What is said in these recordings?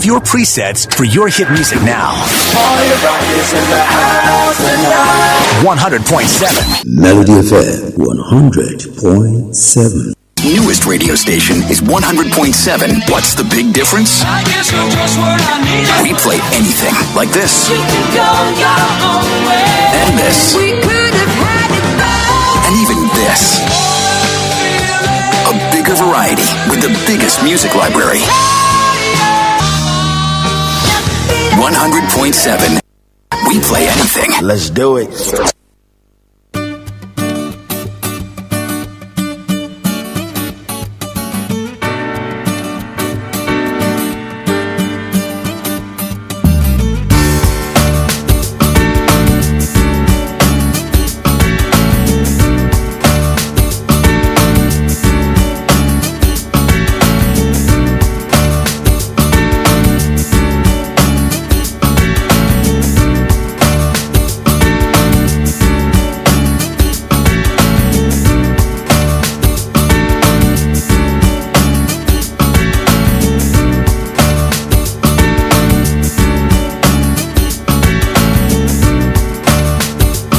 your presets for your hit music now. All your bodies in the house tonight. 100.7 Melody FM 100.7. Newest radio station is 100.7. What's the big difference? I guess you're just what I need. We play anything like this. You can go your own way. And this. We could have had it both. And even this. A bigger variety with the biggest music library. 100.7. We play anything. Let's do it.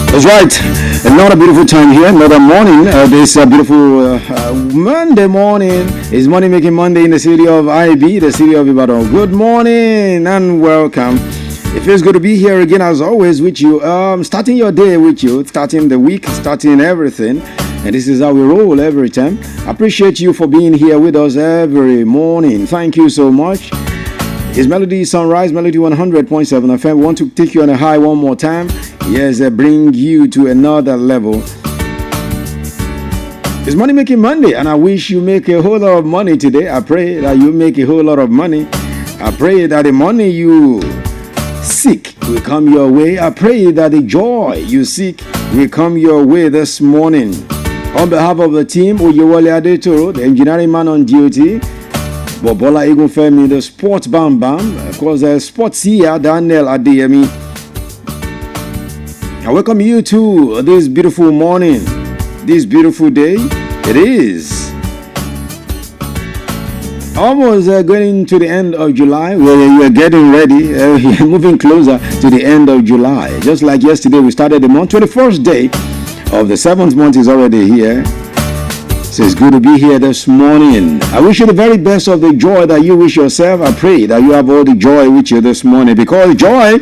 That's right. Another beautiful time here, another morning. This beautiful Monday morning is Money Making Monday in the city of IB, the city of Ibadan. Good morning and welcome. It feels good to be here again as always with you. Starting your day with you, starting the week, starting everything. And this is how we roll every time. Appreciate you for being here with us every morning. Thank you so much. It's Melody Sunrise, Melody 100.7 FM. We want to take you on a high one more time. Yes, bring you to another level. It's Money Making Monday, and I wish you make a whole lot of money today. I pray that you make a whole lot of money. I pray that the money you seek will come your way. I pray that the joy you seek will come your way this morning. On behalf of the team, Oyewole Adetoro, the engineering man on duty, Bobola Igufemi, the sports bam bam, of course, the sports here, Daniel Adeyemi. I welcome you to this beautiful morning, this beautiful day. It is almost going to the end of July. We're getting ready, moving closer to the end of July. Just like yesterday, we started the month. 21st day of the 7th month is already here. So it's good to be here this morning. I wish you the very best of the joy that you wish yourself. I pray that you have all the joy with you this morning, because joy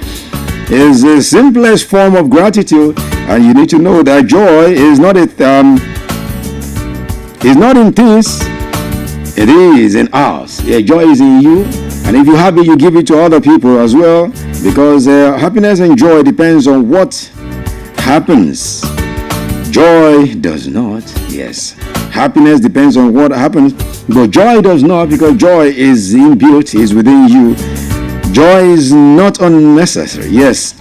is the simplest form of gratitude, and you need to know that joy is not in things, it is in us. Yeah, joy is in you, and if you have it, you give it to other people as well, because happiness and joy depends on what happens. Joy does not. Yes, happiness depends on what happens, but joy does not, because joy is inbuilt, is within you. Joy is not unnecessary. Yes,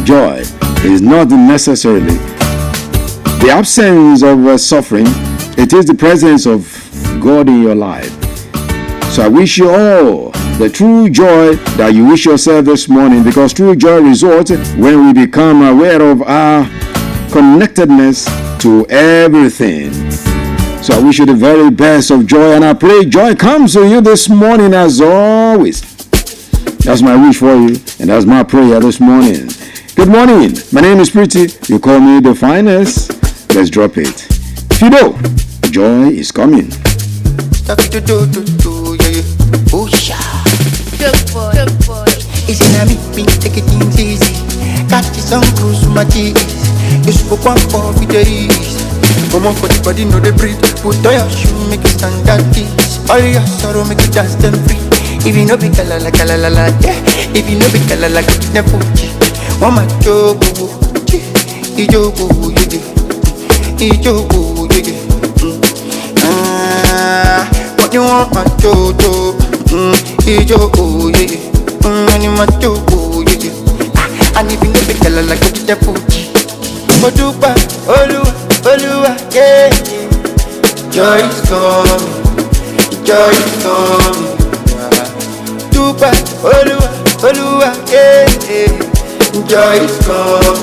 joy is not necessarily the absence of suffering. It is the presence of God in your life. So I wish you all the true joy that you wish yourself this morning, because true joy results when we become aware of our connectedness to everything. So I wish you the very best of joy, and I pray joy comes to you this morning as always. That's my wish for you, and that's my prayer this morning. Good morning. My name is Pretty. You call me the finest. Let's drop it. Fido, joy is coming. Good boy. Easy na me, take it easy. Catch some cruise my cheese. You spoke one for days. Come on for the body, no they breathe. Put on your shoe, make it stand at this. All your sorrow, make it dance them free. If you know be kalala, yeah. If you know be kalala, go to Fuji. One my job, ijogo, what you want, my jojo, ijogo, any my jogo, and if you know be kalala, go to Fuji. Odupa, Oluwa, yeah. Joy is coming, Dupa, Oluwa, yeah. Joy is coming,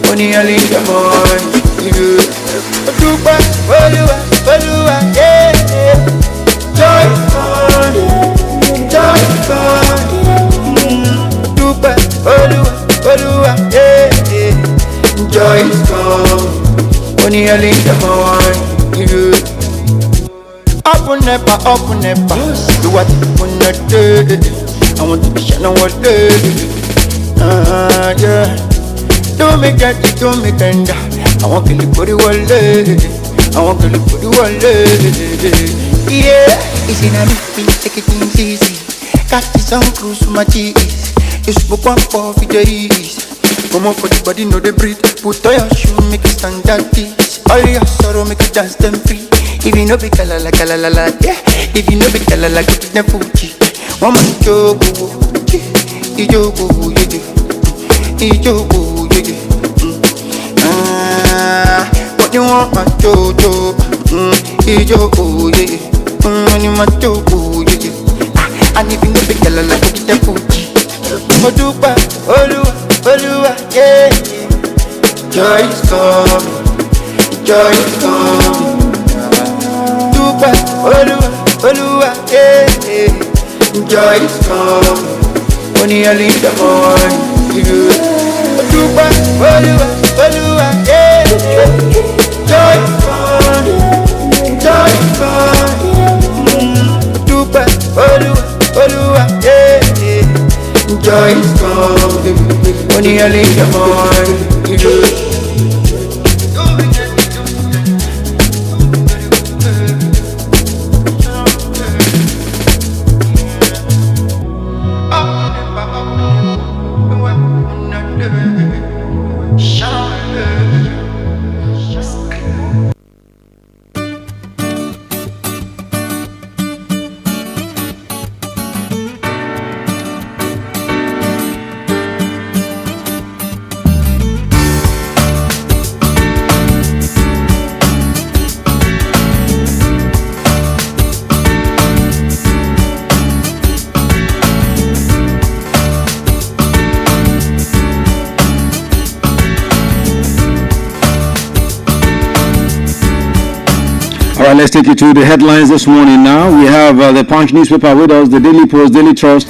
only early in the morning. Dupa, Oluwa, yeah. Joy is coming, joy is come. Only early in the morning. Open never, do what you wanna do. I want to be shining one day. Yeah. Don't make that, don't make tender. I want to live for the world. I want to live for the world. Yeah. It's in a me, take it easy. Catch some cruise to my cheese. You smoke one for the days. Come on for the body, know they breathe. Put on your shoe, make it stand that this. All your sorrow, make it dance them free. If you know be kalala, yeah. If you know be kalala, go to the Fuji. One man jogo, ijogo, ijogo, what you want, my jojo? Ijogo, my jogo, and if you know be kalala, go to the Fuji. Odupa, Oluwa, yeah. Joy is coming, joy is coming. Oluwa, yeah. Joy is coming. Only early in the morning. Oluwa, yeah. Joy is coming. Joy is coming. Oluwa, yeah. Joy is coming. Only early in the morning. All right, let's take you to the headlines this morning now. We have the Punch newspaper with us, the Daily Post, Daily Trust,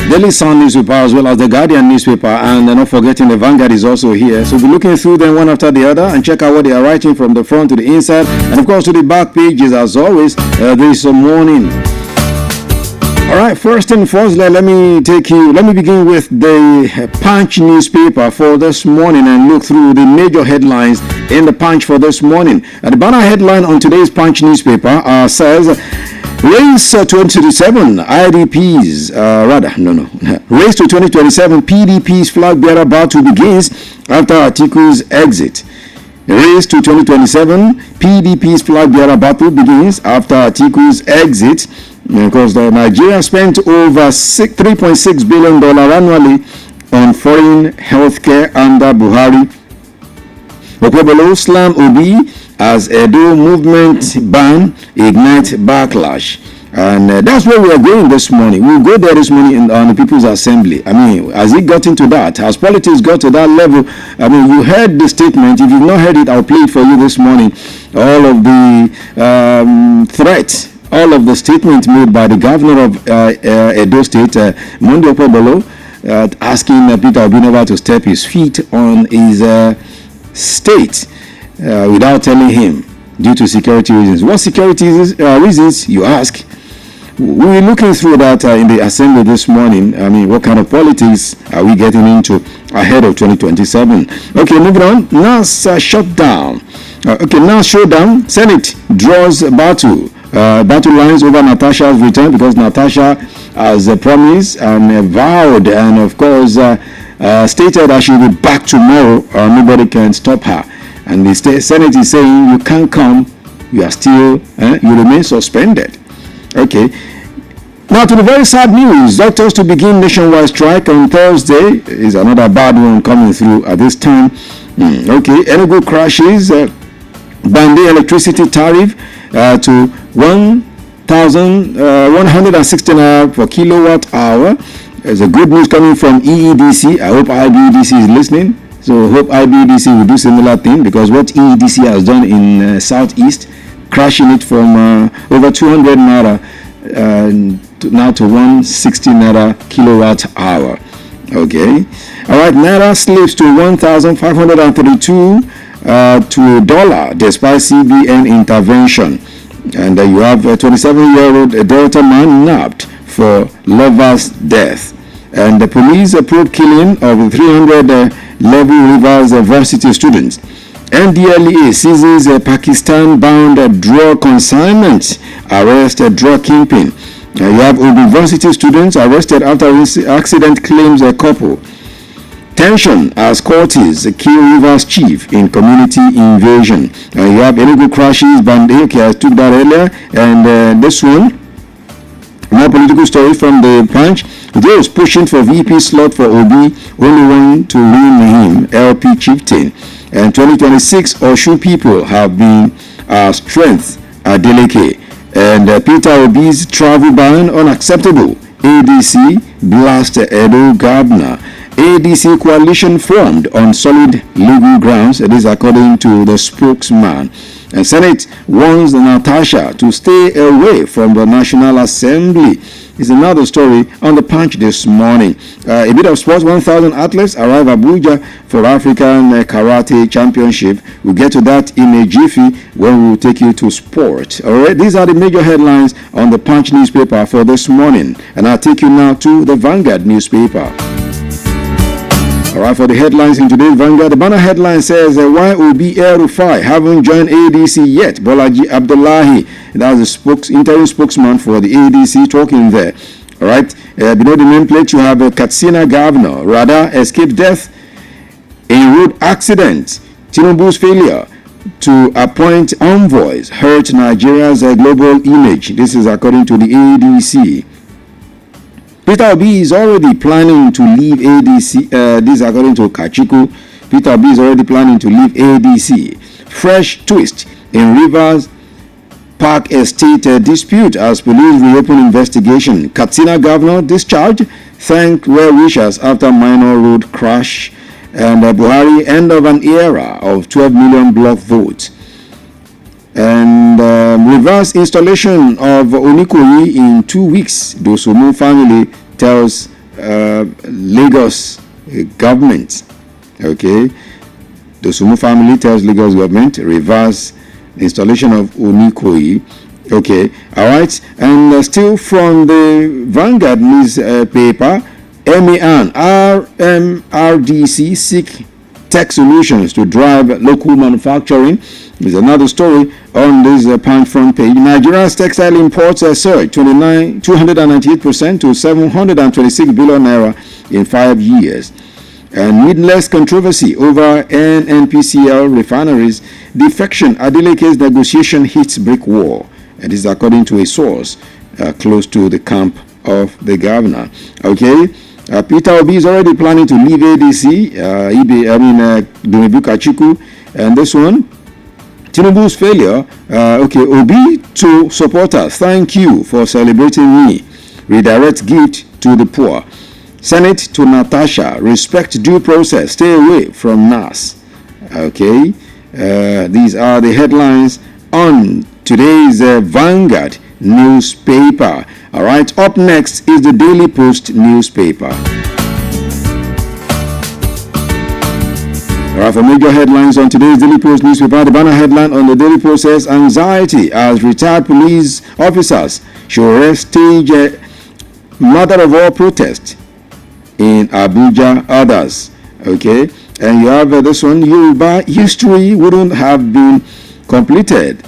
Daily Sun newspaper, as well as the Guardian newspaper, and not forgetting the Vanguard is also here. So we'll be looking through them one after the other and check out what they are writing from the front to the inside, and of course to the back pages as always this morning. All right, first and foremost, let me begin with the Punch newspaper for this morning and look through the major headlines in the Punch for this morning. The banner headline on today's Punch newspaper says, Race 2027 IDPs, Race to 2027 PDP's flag bearer battle begins after Atiku's exit. Race to 2027 PDP's flag bearer battle begins after Atiku's exit. Because Nigeria spent over $3.6 billion annually on foreign healthcare under Buhari. Okpebholo slam Obi as Edo movement ban ignite backlash. And that's where we are going this morning. We'll go there this morning on the People's Assembly. I mean, has it gotten to that? Has politics got to that level? I mean, you heard the statement. If you've not heard it, I'll play it for you this morning. All of the threats, all of the statements made by the governor of Edo State, Monday Okpebholo, asking Peter Obi to step his feet on his state without telling him due to security reasons. What security reasons, you ask? We're looking through that in the assembly this morning. I mean, what kind of politics are we getting into ahead of 2027? Okay, moving on. NAS shut down. NAS showdown. Senate draws battle lines over Natasha's return, because Natasha has promised and vowed and of course stated that she will be back tomorrow. Nobody can stop her. And the Senate is saying you can't come, you are still, you remain suspended. Okay. Now to the very sad news, doctors to begin nationwide strike on Thursday is another bad one coming through at this time. Okay, Enugu crashes Bande electricity tariff to 1,160 naira per kilowatt hour. There's a good news coming from EEDC. I hope IBEDC is listening. So hope IBEDC will do similar thing, because what EEDC has done in Southeast, crashing it from over 200 naira now to 160 naira kilowatt hour. Okay. All right. Naira slips to 1,532 to a dollar despite CBN intervention. And you have a 27-year-old Delta man nabbed for lover's death. And the police probe killing of 300 Level Rivers varsity students. NDLEA seizes a Pakistan-bound drug consignment, arrest a drug kingpin. You have university students arrested after accident claims a couple. Tension as Cortes kill Rivers chief in community invasion. You have illegal crashes, Bandeke, I took that earlier, and this one, more political story from the Punch. Those pushing for VP slot for Obi, only one to win him, LP chieftain. And 2026 Oshu people have been strength Adeleke. And Peter Obi's travel ban unacceptable. ADC blast Edo governor. ADC coalition formed on solid legal grounds. This according to the spokesman. And Senate warns Natasha to stay away from the National Assembly. Is another story on the Punch this morning. A bit of sports. 1,000 athletes arrive Abuja for African Karate Championship. We'll get to that in a jiffy when we'll take you to sport. All right, these are the major headlines on the Punch newspaper for this morning. And I'll take you now to the Vanguard newspaper. All right, for the headlines in today's Vanguard, the banner headline says, why Obi El-Rufai haven't joined ADC yet? Bolaji Abdullahi, that's the interim spokesman for the ADC, talking there. All right, below the nameplate, you have a Katsina governor, Radar escaped death in road accident. Tinubu's failure to appoint envoys hurt Nigeria's global image. This is according to the ADC. Peter Obi is already planning to leave ADC. This is according to Kachiku. Peter Obi is already planning to leave ADC. Fresh twist in Rivers Park Estate dispute as police reopen investigation. Katsina governor discharged. Thank well-wishers after minor road crash. And Buhari, end of an era of 12 million block votes. And reverse installation of Onikoyi in 2 weeks. Dosumu family tells Lagos government. Okay. Dosumu family tells Lagos government reverse installation of Onikoyi. Okay. All right. And still from the Vanguard newspaper, MEAN RMRDC seek tech solutions to drive local manufacturing. There's another story on this Punch front page. Nigeria's textile imports surged 298% to 726 billion naira in 5 years. And needless controversy over NNPCL refineries. Defection. Adeleke's negotiation hits brick wall. And this is according to a source close to the camp of the governor. Okay. Peter Obi is already planning to leave ADC. Dumebu Kachiku. And this one, Tinubu's failure. Obi to supporters. Thank you for celebrating me. Redirect gift to the poor. Senate to Natasha. Respect due process. Stay away from NAS. Okay. These are the headlines on today's Vanguard newspaper. All right. Up next is the Daily Post newspaper. All right, for major headlines on today's Daily Post newspaper, the banner headline on the Daily Post says, anxiety as retired police officers should stage a mother of all protest in Abuja. Others. Okay. And you have this one, Yoruba history wouldn't have been completed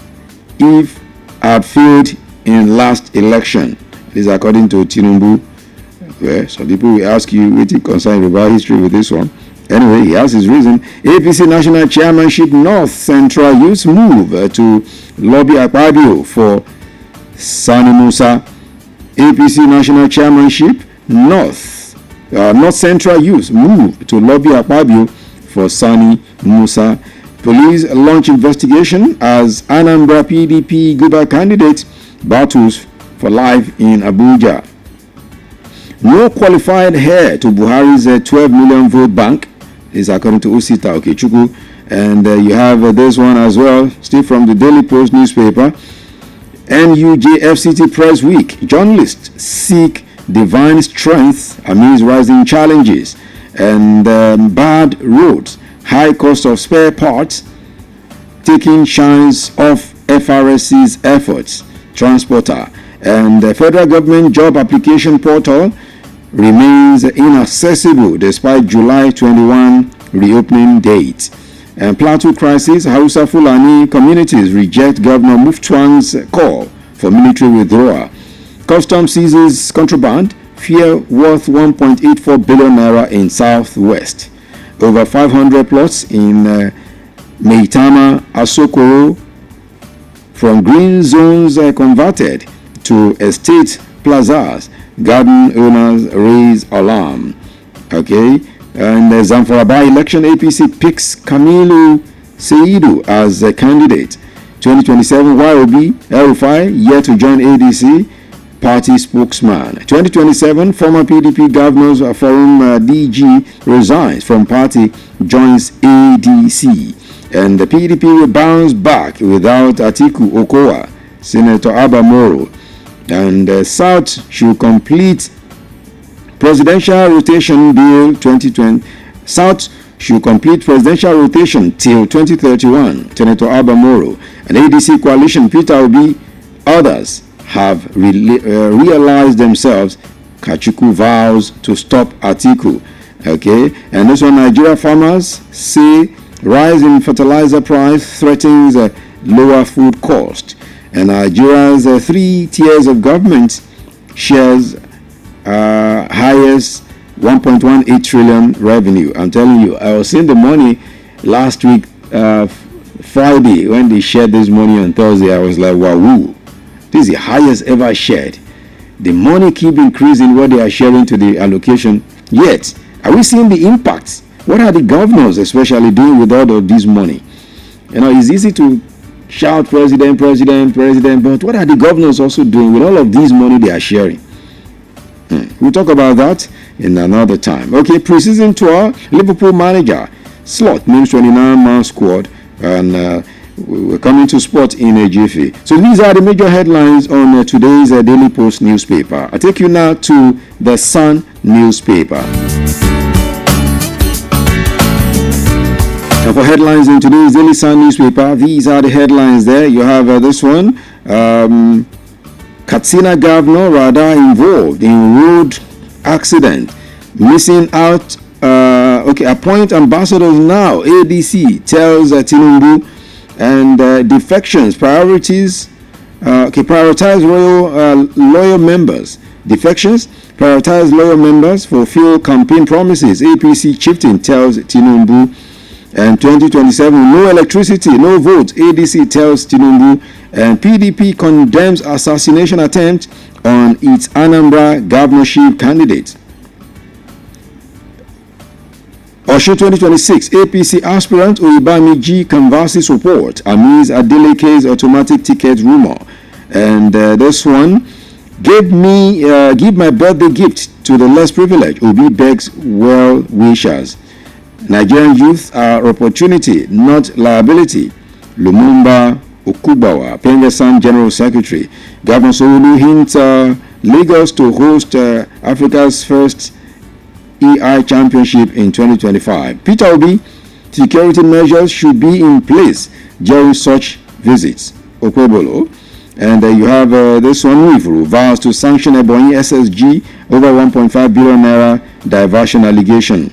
if had failed in last election. This is according to Tinubu. Well, some people will ask you, what it concerns about history with this one. Anyway, he has his reason. APC National Chairmanship North Central Youth move to lobby Akpabio for Sani Musa. APC National Chairmanship North Central Youth move to lobby Akpabio for Sani Musa. Police launch investigation as Anambra PDP Guber candidate battles for life in Abuja. No qualified heir to Buhari's 12 million vote bank is according to Osita Okechukwu. And you have this one as well, still from the Daily Post newspaper. NUJFCT Press Week. Journalists seek divine strength amidst rising challenges, and bad roads, high cost of spare parts, taking shines off FRSC's efforts, transporter, and the federal government job application portal remains inaccessible despite July 21 reopening date. And Plateau crisis, Hausa Fulani communities reject Governor Muftuang's call for military withdrawal. Custom seizes contraband, fear worth 1.84 billion naira in Southwest. Over 500 plots in Meitama, Asokoro from green zones converted to estate plazas. Garden owners raise alarm. Okay, and the Zamfara by-election, APC picks Kamilu Seidu as a candidate. 2027 YOB El-Rufai yet to join ADC party spokesman. 2027 former PDP Governors Forum DG resigns from party, joins ADC. And the PDP will bounce back without Atiku Okowa, Senator Abba Moro. And South should complete presidential rotation bill 2020. South should complete presidential rotation till 2031. Senator Abba Moro. And ADC coalition, Peter Obi, others have realized themselves. Kachuku vows to stop Atiku. Okay, and this one, Nigeria farmers say rise in fertilizer price threatens lower food cost. And Nigeria's 3 tiers of government shares highest 1.18 trillion revenue. I'm telling you, I was seeing the money last week, Friday, when they shared this money on Thursday. I was like, wow, this is the highest ever shared. The money keep increasing what they are sharing to the allocation. Yet, are we seeing the impact? What are the governors especially doing with all of this money? You know, it's easy to shout president, but what are the governors also doing with all of this money they are sharing? We'll talk about that in another time. Okay, pre-season tour, Liverpool manager slot names 29-man squad, and we're coming to sport in a jiffy. So these are the major headlines on today's Daily Post newspaper. I take you now to the Sun newspaper. And for headlines in today's Daily Sun newspaper, these are the headlines there. You have this one. Katsina governor radar involved in road accident. Missing out. Appoint ambassadors now. ADC tells Tinubu. And defections, priorities. Prioritize loyal members. Defections, prioritize loyal members, fulfill campaign promises. APC chieftain tells Tinubu. And 2027, no electricity, no votes. ADC tells Tinubu. And PDP condemns assassination attempt on its Anambra governorship candidate. Osho 2026, APC aspirant Oyebamiji canvasses support amidst Adeleke's automatic ticket rumor. And this one, give my birthday gift to the less privileged. Obi begs well wishers. Nigerian youth are opportunity, not liability. Lumumba Okubawa, Pengesan General Secretary. Governor Sowolu hints Lagos to host Africa's first EI Championship in 2025. Peter Obi, security measures should be in place during such visits. Okwebolo. And you have this one, Wifuru vows to sanction Ebonyi SSG over 1.5 billion naira diversion allegation.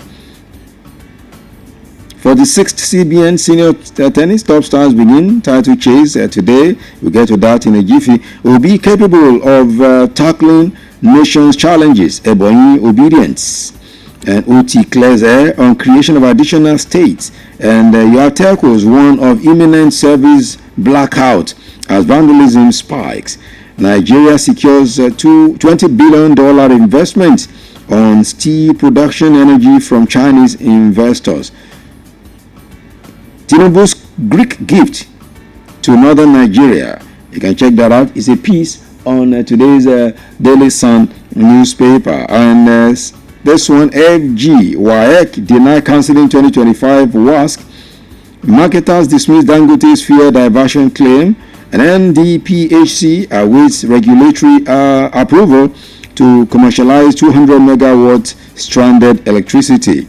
For the 6th CBN Senior Tennis Top Stars begin title chase today. We'll get to that in a jiffy. Will be capable of tackling nation's challenges. Ebonyi obedience. And OT clears air on creation of additional states. And you have telcos warn of imminent service blackout as vandalism spikes. Nigeria secures $20 billion investment on steel production energy from Chinese investors. Tinubu's Greek gift to northern Nigeria. You can check that out. It's a piece on today's Daily Sun newspaper. And this one, FG WAEC deny cancelling 2025 WASC. Marketers dismiss Dangote's fuel diversion claim. And NDPHC awaits regulatory approval to commercialize 200 megawatt stranded electricity.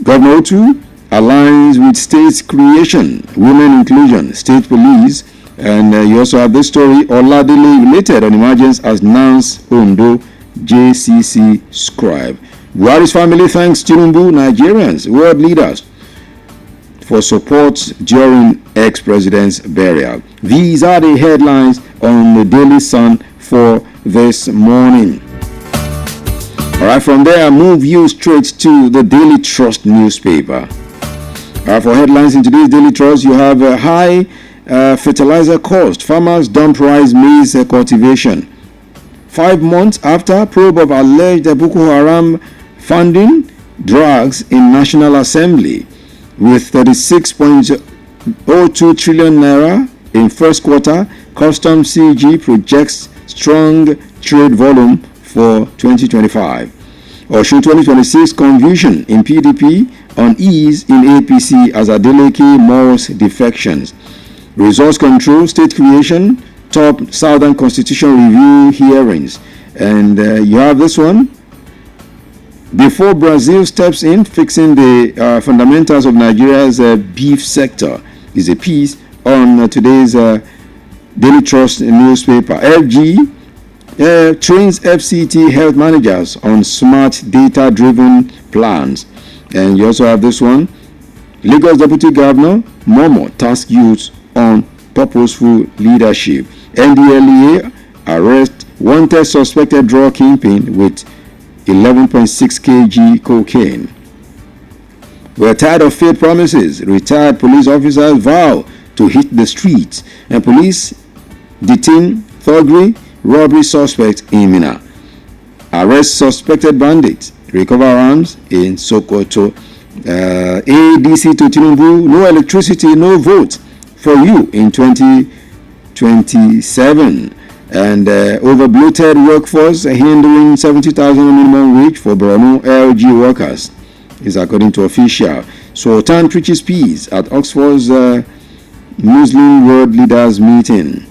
Governor Otu aligns with state creation, women inclusion, state police, and you also have this story, Oladile related on emergence as Nance Ondo JCC scribe. Buhari's family thanks Tinubu, Nigerians, world leaders for support during ex-president's burial. These are the headlines on the Daily Sun for this morning. All right, from there, I move you straight to the Daily Trust newspaper. For headlines in today's Daily Trust, you have a high fertilizer cost. Farmers dump rice maize cultivation. 5 months after probe of alleged Boko Haram funding drugs in National Assembly, with 36.02 trillion naira in first quarter, Customs CG projects strong trade volume for 2025. Osun 2026 confusion in PDP on ease in APC as Adeleke mulls defections. Resource control, state creation, top Southern Constitution review hearings. And you have this one. Before Brazil steps in, fixing the fundamentals of Nigeria's beef sector, is a piece on today's Daily Trust newspaper. FG trains FCT health managers on smart data-driven plans. And you also have this one. Lagos Deputy Governor Momo task youth on purposeful leadership. NDLEA arrest wanted suspected drug kingpin with 11.6 kg cocaine. We're tired of fake promises. Retired police officers vow to hit the streets. And police detain thuggery robbery suspect in Mina. Arrest suspected bandits. Recover arms in Sokoto. ADC to Tinubu. No electricity, no vote for you in 2027. And over bloated workforce hindering 70,000 minimum wage for Borno LG workers is according to official. Sultan preaches peace at Oxford's Muslim world leaders meeting.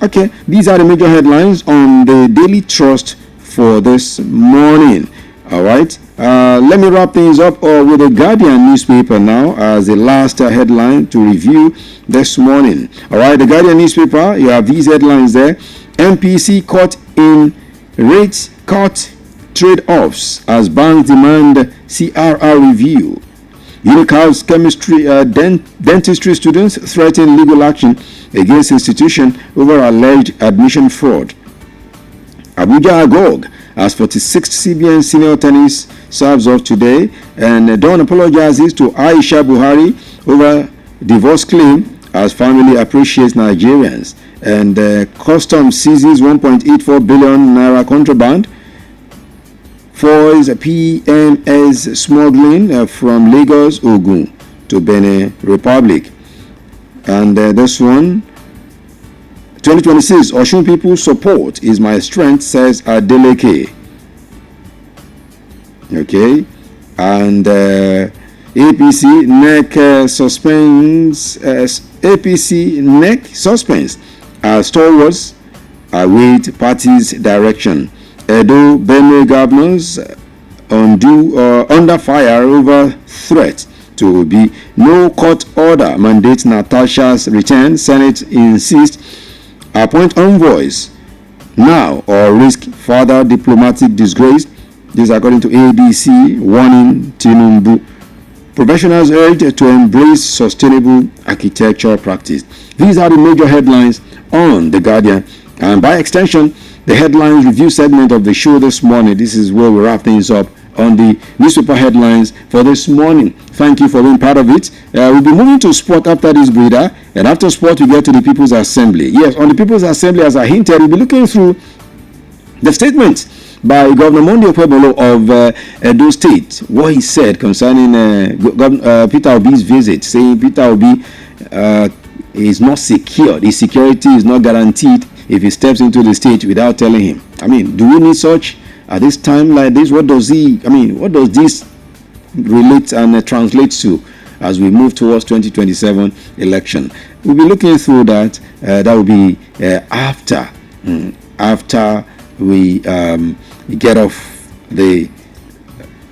Okay, these are the major headlines on the Daily Trust for this morning. All right, let me wrap things up with the Guardian newspaper now as the last headline to review this morning. All right, the Guardian newspaper, you have these headlines there. MPC caught in rates cut trade-offs as banks demand CRR review. Unical's chemistry dentistry students threaten legal action against institution over alleged admission fraud. Abuja Agog as 46th CBN senior tennis serves off today, and Dawn apologizes to Aisha Buhari over divorce claim as family appreciates Nigerians. And Customs seizes 1.84 billion naira contraband. Foils PMS smuggling from Lagos, Ogun to Benin Republic. And this one, 2026, Osun people support is my strength, says Adeleke. Okay. And APC neck suspends. APC neck suspense as stalwarts await party's direction. Edo Benue governors under fire over threat to be no court order mandates Natasha's return. Senate insists appoint envoys now or risk further diplomatic disgrace. This according to ADC warning Tinubu. Professionals urged to embrace sustainable architecture practice. These are the major headlines on The Guardian, and by extension, the headlines review segment of the show this morning. This is where we wrap things up on the newspaper headlines for this morning. Thank you for being part of it. We'll be moving to sport after this breather, and after sport we get to the People's Assembly. Yes, on the People's Assembly, as I hinted, we'll be looking through the statement by Governor Monday Okpebholo of Edo State, what he said concerning Peter Obi's visit, saying Peter Obi is not secured. His security is not guaranteed if he steps into the state without telling him. I mean, do we need such at this time like this? What does this relate and translate to as we move towards 2027 election? We'll be looking through that. That will be after after we get off the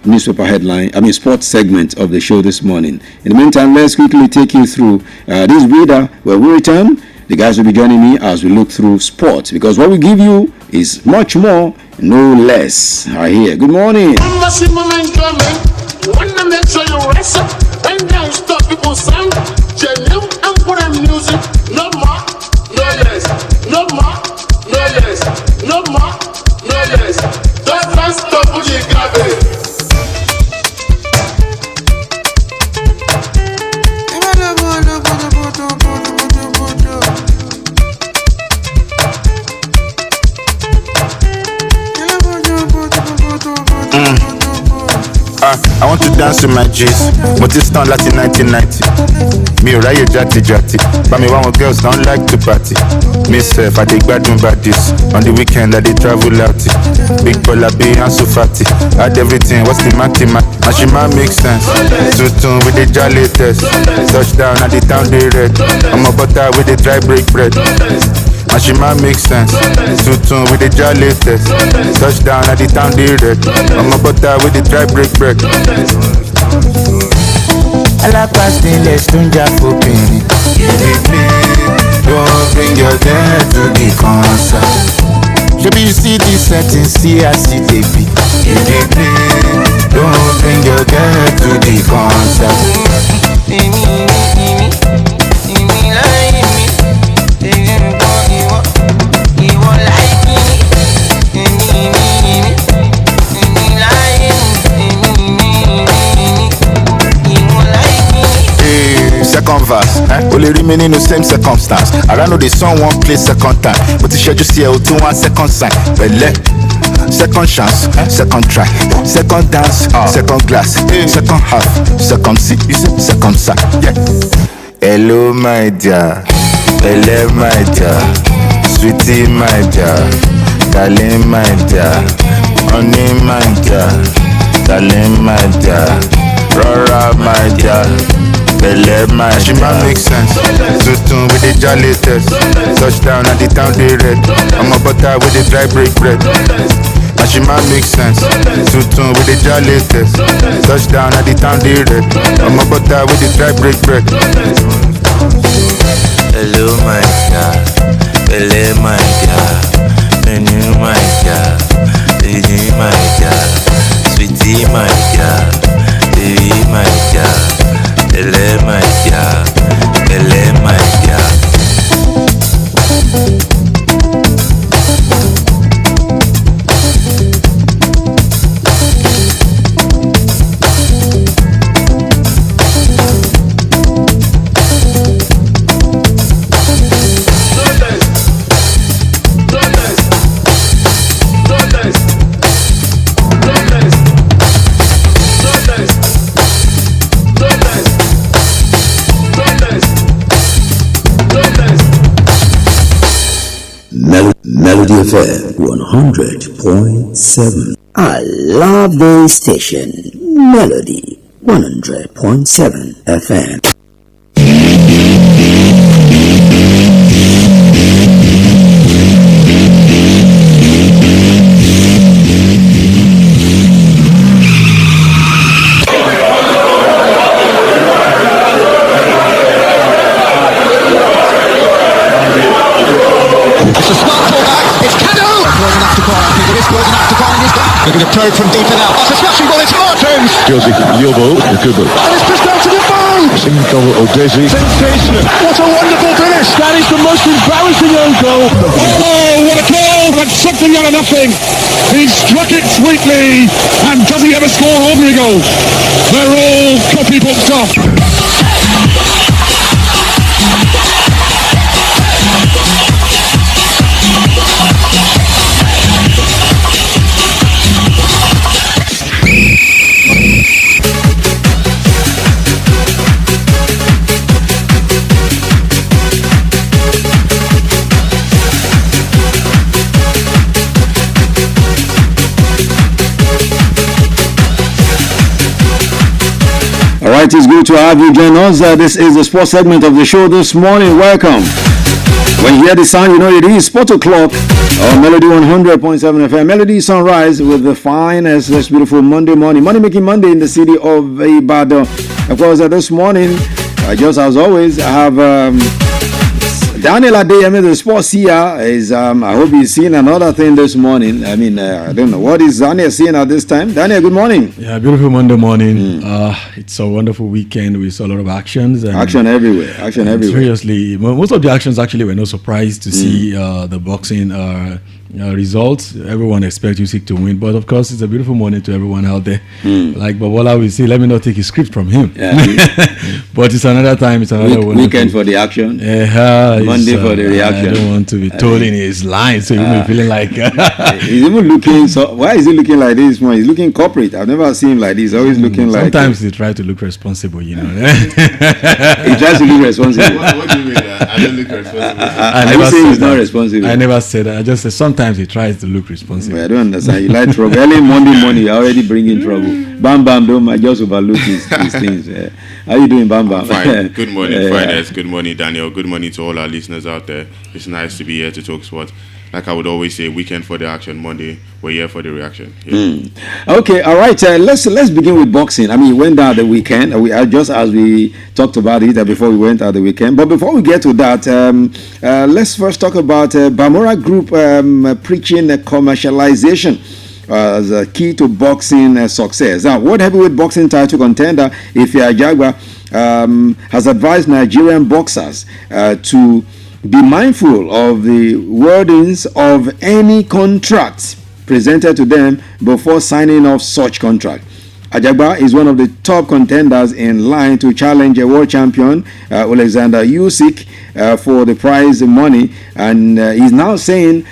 newspaper sports segment of the show this morning. In the meantime, let's quickly take you through this reader. When we return, the guys will be joining me as we look through sports, because what we give you is much more, no less. Here, good morning. I want to dance with my G's. But it's done like in 1990. Me Raya Jati Jati. But me one girls don't like to party. Myself, I dig bad this. On the weekend, I did travel out. Big Bola B and so fatty. Add everything, what's the maximum? Mashima makes sense. Tutun with the jolly test. Touchdown at the town they red. I'm a butter with the dry break bread. Mashima makes sense. Tutun with the jolly test. Touchdown at the town they red. I'm a butter with the dry break bread. Alapastilles tunja fopini. Don't bring your dad to the concert. Maybe you see the settings, see I see the beat. Don't bring your dad to the concert. Second verse, only remain in the same circumstance. I don't know the song won't play second time, but the schedule see out to 1 second sign. Belle, second chance, second try, second dance, second glass, second half, second seat, second sack. Yeah. Hello my dear, hello my dear, sweetie my dear, darling my dear, honey my dear, darling my dear, Rora my dear. Mashima makes sense. Tutun with the jolly test. Touchdown at the town they red. I'm a butter with the dry break bread. Mashima makes sense. Tutun with the jolly test. Touchdown at the town they red. I'm a butter with the dry break bread. Hello my God, hello my God, menu my God, baby my God, sweetie my God, baby my God. Elle my God, elle my God. Melody FM 100.7. I love this station. Melody 100.7 FM. Looking to probe from deep in out. It's a smashing ball, it's Martins! Josie, your ball, a good ball. And it's just down to the phone! Single Odesi. Sensational! What a wonderful finish! That is the most embarrassing own goal. Oh, what a goal! And something out of nothing! He struck it sweetly, and does he ever score ordinary goals? They're all copybook stuff. All right, it's good to have you join us. This is the sports segment of the show this morning. Welcome. When you hear the sound, you know it is Sport O'Clock on Melody 100.7 FM. Melody Sunrise with the finest, this beautiful Monday morning. Money making Monday in the city of Ibadan. Of course, this morning, just as always, I have Daniel Adeyemi, the sports seer, is I hope he's seen another thing this morning. I mean, I don't know what is Daniel seeing at this time. Daniel, good morning. Yeah, beautiful Monday morning. It's a wonderful weekend. We saw a lot of actions. And action everywhere. Action everywhere. Seriously, most of the actions actually were no surprise to see the boxing results. Everyone expects Usyk to win, but of course, it's a beautiful morning to everyone out there. Like Babola will say, let me not take his script from him. Yeah. But it's another time. It's another weekend for the action. Monday for the reaction. I don't want to be told in his line, so you may be feeling like he's even looking. So why is he looking like this? He's looking corporate. I've never seen him like this. He's always looking like. Sometimes they try to look responsible, you know. He tries to look responsible. What do you mean? I don't look responsible. I never say he's not responsible. I never said that. I just said sometimes he tries to look responsible. But I don't understand. You like trouble. Early Monday morning, you're already bringing trouble. Bam Bam, don't just overlook these things. How you doing, Bam Bam? Fine. Good morning, Fridays. Good morning, Daniel. Good morning to all our listeners out there. It's nice to be here to talk sports. Like I would always say, weekend for the action, Monday we're here for the reaction. Yeah. Okay, all right. Let's begin with boxing. I mean, it went down the weekend. Just as we talked about it before we went out the weekend. But before we get to that, let's first talk about Bamora Group preaching commercialization as a key to boxing success. Now, World Heavyweight Boxing title contender Ife Ajagba has advised Nigerian boxers to be mindful of the wordings of any contracts presented to them before signing off such contract. Ajagba is one of the top contenders in line to challenge a world champion, Alexander Usyk, for the prize money. And he's now saying,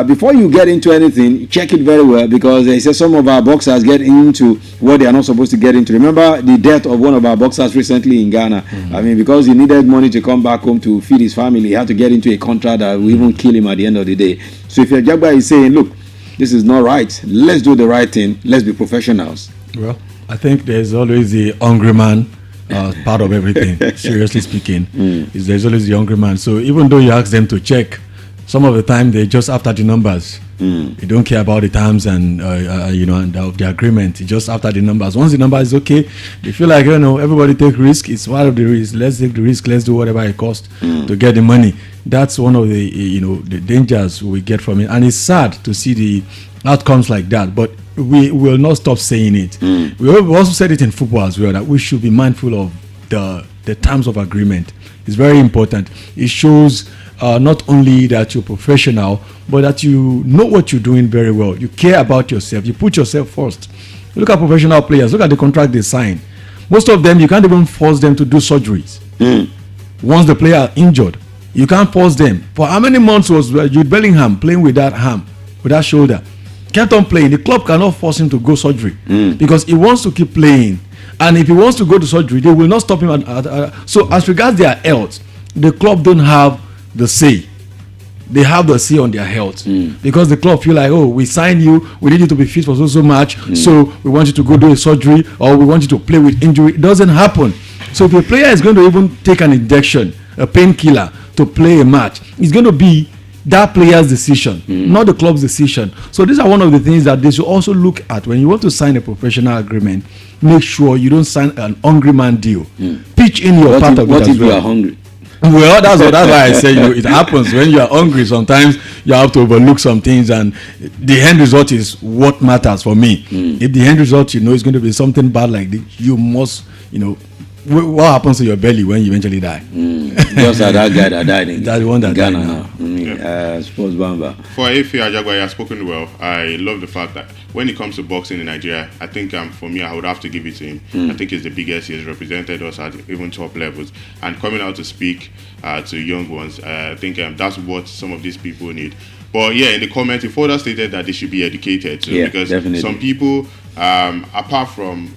before you get into anything, check it very well, because he says some of our boxers get into what they are not supposed to get into. Remember the death of one of our boxers recently in Ghana. I mean, because he needed money to come back home to feed his family, he had to get into a contract that will even kill him at the end of the day. So if Ajagba is saying, look, this is not right, let's do the right thing, let's be professionals. Well, I think there's always the hungry man part of everything. Seriously speaking, there's always the hungry man. So even though you ask them to check, some of the time they're just after the numbers. They don't care about the terms and and of the agreement. It's just after the numbers. Once the number is okay, they feel like everybody take risk. It's part of the risk. Let's take the risk. Let's do whatever it costs to get the money. That's one of the the dangers we get from it, and it's sad to see the outcomes like that. But we will not stop saying it. We also said it in football as well, that we should be mindful of the terms of agreement. It's very important. It shows not only that you're professional, but that you know what you're doing very well. You care about yourself. You put yourself first. Look at professional players. Look at the contract they sign. Most of them, you can't even force them to do surgeries. Once the player injured, you can't force them. For how many months was Jude Bellingham playing with that arm, with that shoulder? Kept on playing. The club cannot force him to go surgery because he wants to keep playing. And if he wants to go to surgery, they will not stop him. So as regards their health, the club don't have the say. They have the say on their health because the club feel like, oh, we signed you, we need you to be fit for so much, so we want you to go do a surgery, or we want you to play with injury. It doesn't happen. So if a player is going to even take an injection, a painkiller, to play a match, it's going to be that player's decision, not the club's decision. So these are one of the things that they should also look at when you want to sign a professional agreement. Make sure you don't sign an hungry man deal. Pitch in your part of it as well. What if you are hungry? Well, that's why I say it happens when you are hungry. Sometimes you have to overlook some things, and the end result is what matters for me. If the end result is going to be something bad like this, you must what happens to your belly when you eventually die? Just like that guy that died in That's the one that Ghana died now. Sports Bamba. For Ife Ajagba, he has spoken well. I love the fact that when it comes to boxing in Nigeria, I think for me, I would have to give it to him. I think he's the biggest. He has represented us at even top levels. And coming out to speak to young ones, I think that's what some of these people need. But yeah, in the comment, he further stated that they should be educated too, because definitely. Some people, apart from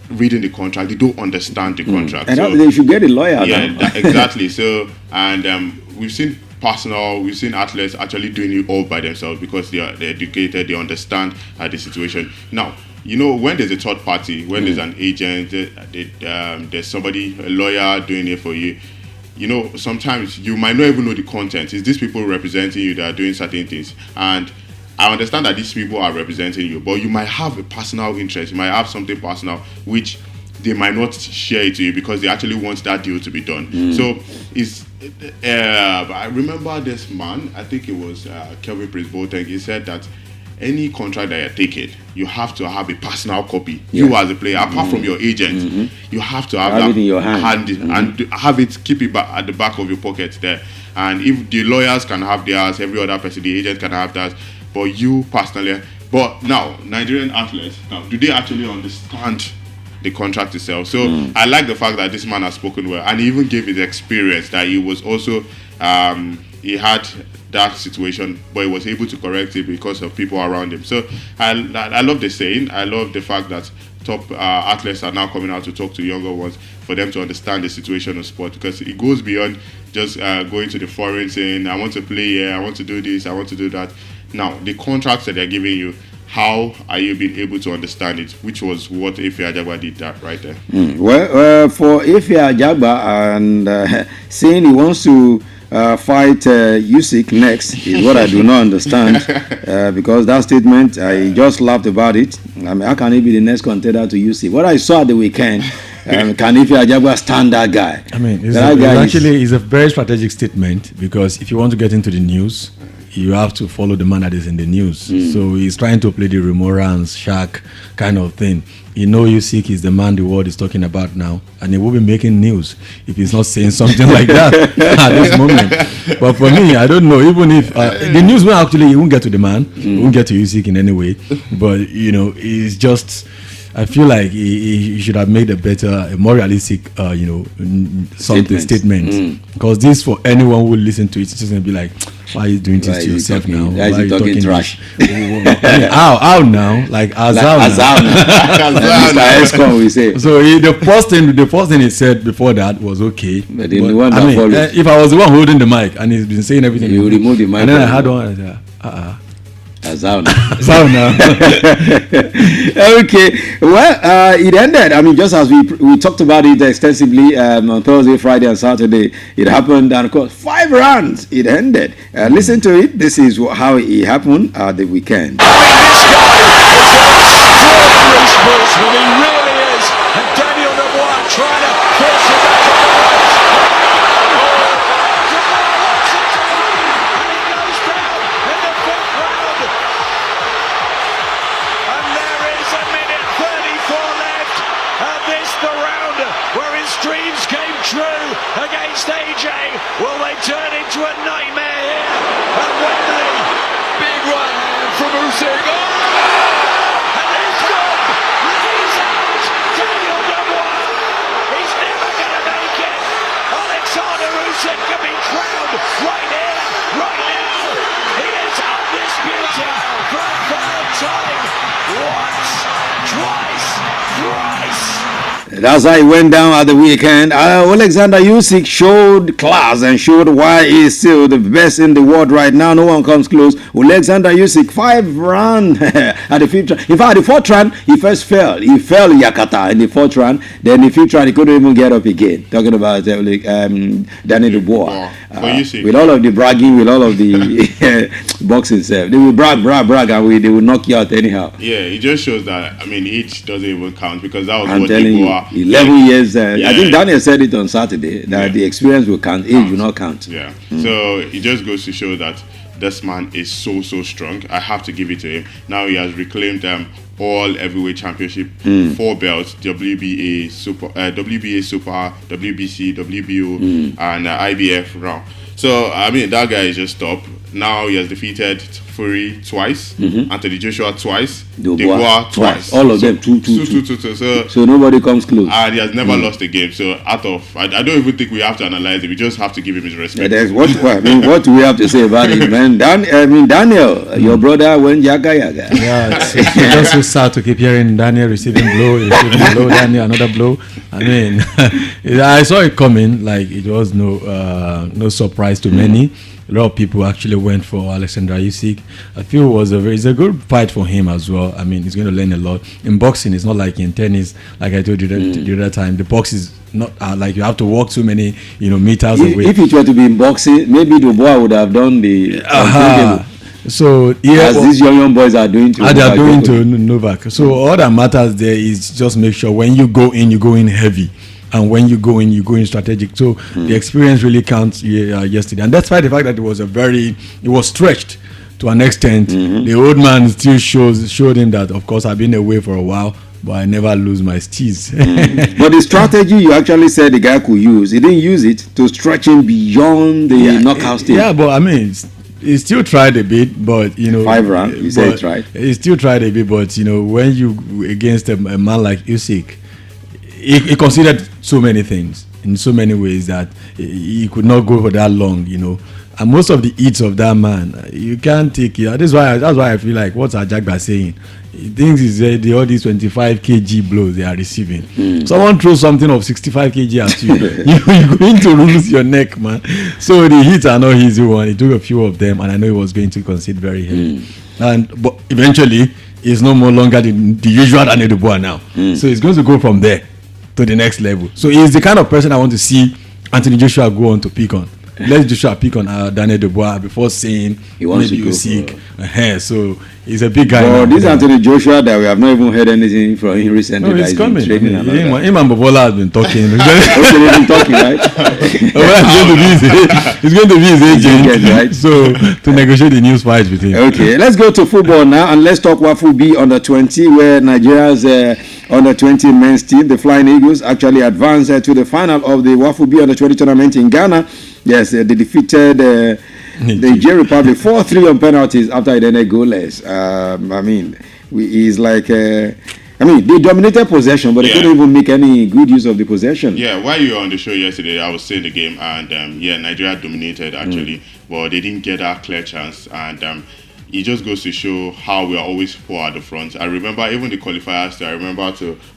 reading the contract, they don't understand the contract. And so, they should get a lawyer. Yeah, exactly. So, and we've seen athletes actually doing it all by themselves because they're educated, they understand the situation. Now, when there's a third party, when there's an agent, there's somebody, a lawyer doing it for you, you know, sometimes you might not even know the content. It's these people representing you that are doing certain things. And I understand that these people are representing you, but you might have a personal interest. You might have something personal which they might not share it to you because they actually want that deal to be done. So I remember this man, I think it was Kelvin Prince Boateng. He said that any contract that you're taking, you have to have a personal copy. You as a player, apart from your agent, you have to have that it in your hand. and have it, keep it at the back of your pocket there. And if the lawyers can have theirs, every other person, the agent can have theirs, but you personally. But now, Nigerian athletes, now, do they actually understand the contract itself? So I like the fact that this man has spoken well, and he even gave his experience that he was also he had that situation, but he was able to correct it because of people around him. So I love the saying. I love the fact that top athletes are now coming out to talk to younger ones for them to understand the situation of sport, because it goes beyond just going to the foreign saying, I want to play here, I want to do this, I want to do that. Now, the contracts that they're giving you, how are you being able to understand it? Which was what Efe Ajagba did that right there. Well, for Efe Ajagba, and saying he wants to fight Usyk next is what I do not understand, because that statement, I just laughed about it. I mean, how can he be the next contender to Usyk? What I saw at the weekend, can Efe Ajagba stand that guy? I mean, it's a very strategic statement, because if you want to get into the news, you have to follow the man that is in the news. So he's trying to play the Remorans, Shaq kind of thing. You know, Usyk is the man the world is talking about now, and he will be making news if he's not saying something like that at this moment. But for me, I don't know. Even if the news will actually, he won't get to the man, he won't get to Usyk in any way. But you know, he's just. I feel like he should have made a more realistic, statement. Because this, for anyone who listen to it, it's just gonna be like, why are you doing this to yourself now? Why are you talking trash? How now? Like Azal we say. So the first thing he said before that was okay. But the one that followed. If I was the one holding the mic and he's been saying everything, you remove the mic. And then I had one. I said, Sauna. Okay. Well, it ended. I mean, just as we talked about it extensively on Thursday, Friday, and Saturday, it happened, and of course, 5 rounds. It ended. Listen to it. This is how it happened at the weekend. This guy is sportsman. He really is. And Daniel Dubois trying to force it back on the right. Dreams came true against AJ. Will they turn into a nightmare here at Wembley? Big right hand from Usyk. Oh! And he's gone. He's out. Daniel Dubois. He's never going to make it. Alexander Usyk can be crowned right here, right now. He is undisputed for a third time. Once, twice, thrice. That's how it went down at the weekend. Alexander Usyk showed class and showed why he's still the best in the world right now. No one comes close. Alexander Usyk, 5 rounds at the 5th round. In fact, the 4th round, he first fell. He fell Yakata in the 4th round. Then the 5th round, he couldn't even get up again. Talking about Daniel Dubois. With all of the bragging, with all of the boxing stuff. They will brag, and they will knock you out anyhow. Yeah, it just shows that, I mean, age doesn't even count, because that was I'm what telling people you, are. 11 years. I think Daniel said it on Saturday that the experience will count, age will not count. Yeah. So it just goes to show that this man is so strong. I have to give it to him. Now he has reclaimed all heavyweight championship, 4 belts: WBA Super, WBC, WBO, and IBF round. So I mean, that guy is just top. Now he has defeated Fury twice, Anthony Joshua twice, Dubois twice. All of them two. So nobody comes close. And he has never lost a game. So I don't even think we have to analyze it. We just have to give him his respect. What do we have to say about it, man? Daniel, your brother went yaga. Yeah, it's just so sad to keep hearing Daniel receiving blow, Daniel another blow. I mean, I saw it coming. Like, it was no surprise to many. a lot of people actually went for Alexander Usyk. I feel it's a good fight for him as well. I mean, he's going to learn a lot. In boxing, it's not like in tennis, like I told you the other time. The box is not like you have to walk so many meters away. If it were to be in boxing, maybe Dubois would have done the So these young boys are doing to they are doing to Novak. So all that matters there is just make sure when you go in heavy, and when you go in strategic. So the experience really counts yesterday, and despite the fact that it was stretched to an extent, the old man still showed him that, of course, I've been away for a while, but I never lose my steez. But the strategy you actually said the guy could use, he didn't use it to stretch him beyond the knockout stage. Yeah, but I mean, he still tried a bit, but 5 rounds. You said it right. He still tried a bit, but when you against a man like Usyk, he considered so many things in so many ways that he could not go for that long, And most of the hits of that man, you can't take it. That's why I feel like what's Ajagba saying. He thinks all these 25 kg blows they are receiving. Someone throws something of 65 kg at you, you're going to lose your neck, man. So the hits are not easy one. He took a few of them, and I know he was going to concede very heavy. But eventually, it's no more longer the usual Daniel Dubois now. So he's going to go from there to the next level. So he's the kind of person I want to see Anthony Joshua go on to pick on. Let Joshua pick on Daniel Dubois before saying he wants maybe to Usyk. So he's a big guy. Well, this Anthony Joshua that we have not even heard anything from him recently. No, he's coming. Him and Bobola has been talking. They've been talking, right? He's going to be his agent, right? So to negotiate the news fight with him. Okay, let's go to football now, and let's talk WAFU B under 20, where Nigeria's under 20 men's team, the Flying Eagles, actually advanced to the final of the WAFU B under 20 tournament in Ghana. Yes, they defeated the Nigeria Republic 4-3 on penalties after it ended goalless. They dominated possession, but they couldn't even make any good use of the possession. Yeah, while you were on the show yesterday, I was seeing the game, and Nigeria dominated actually, but they didn't get that clear chance, and it just goes to show how we are always poor at the front. I remember even the qualifiers,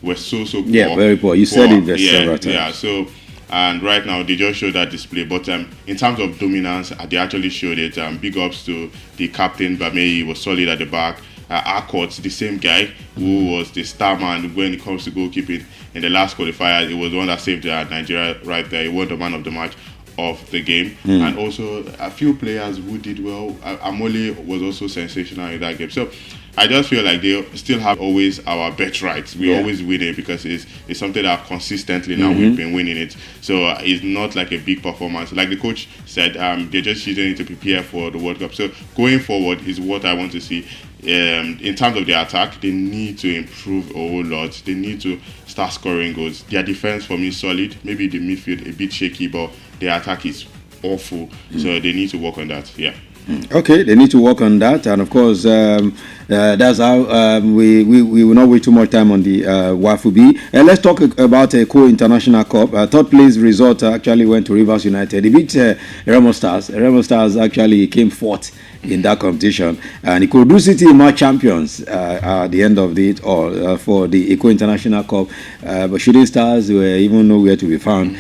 were so poor. Yeah, very poor. You said it several times. Yeah, so. And right now, they just showed that display. But in terms of dominance, they actually showed it. Big ups to the captain, Bame. He was solid at the back. Akot, the same guy who was the star man when it comes to goalkeeping in the last qualifier. He was the one that saved Nigeria right there. He won the man of the match of the game. And also, a few players who did well. Amole was also sensational in that game. So, I just feel like they still have always our bet rights. We always win it because it's something that consistently now we've been winning it. So it's not like a big performance. Like the coach said, they're just using it to prepare for the World Cup. So going forward is what I want to see. In terms of their attack, they need to improve a whole lot. They need to start scoring goals. Their defense for me is solid. Maybe the midfield a bit shaky, but their attack is awful. So they need to work on that. Yeah. Okay, they need to work on that, and of course, that's how we will not wait too much time on the WAFU B. Let's talk about a Co-International Cup. Third place result actually went to Rivers United. They beat Remo Stars. Remo Stars actually came fourth in that competition, and Ikorodu City emerged champions at the end of it all for the Eco International Cup. But Shooting Stars were even nowhere to be found.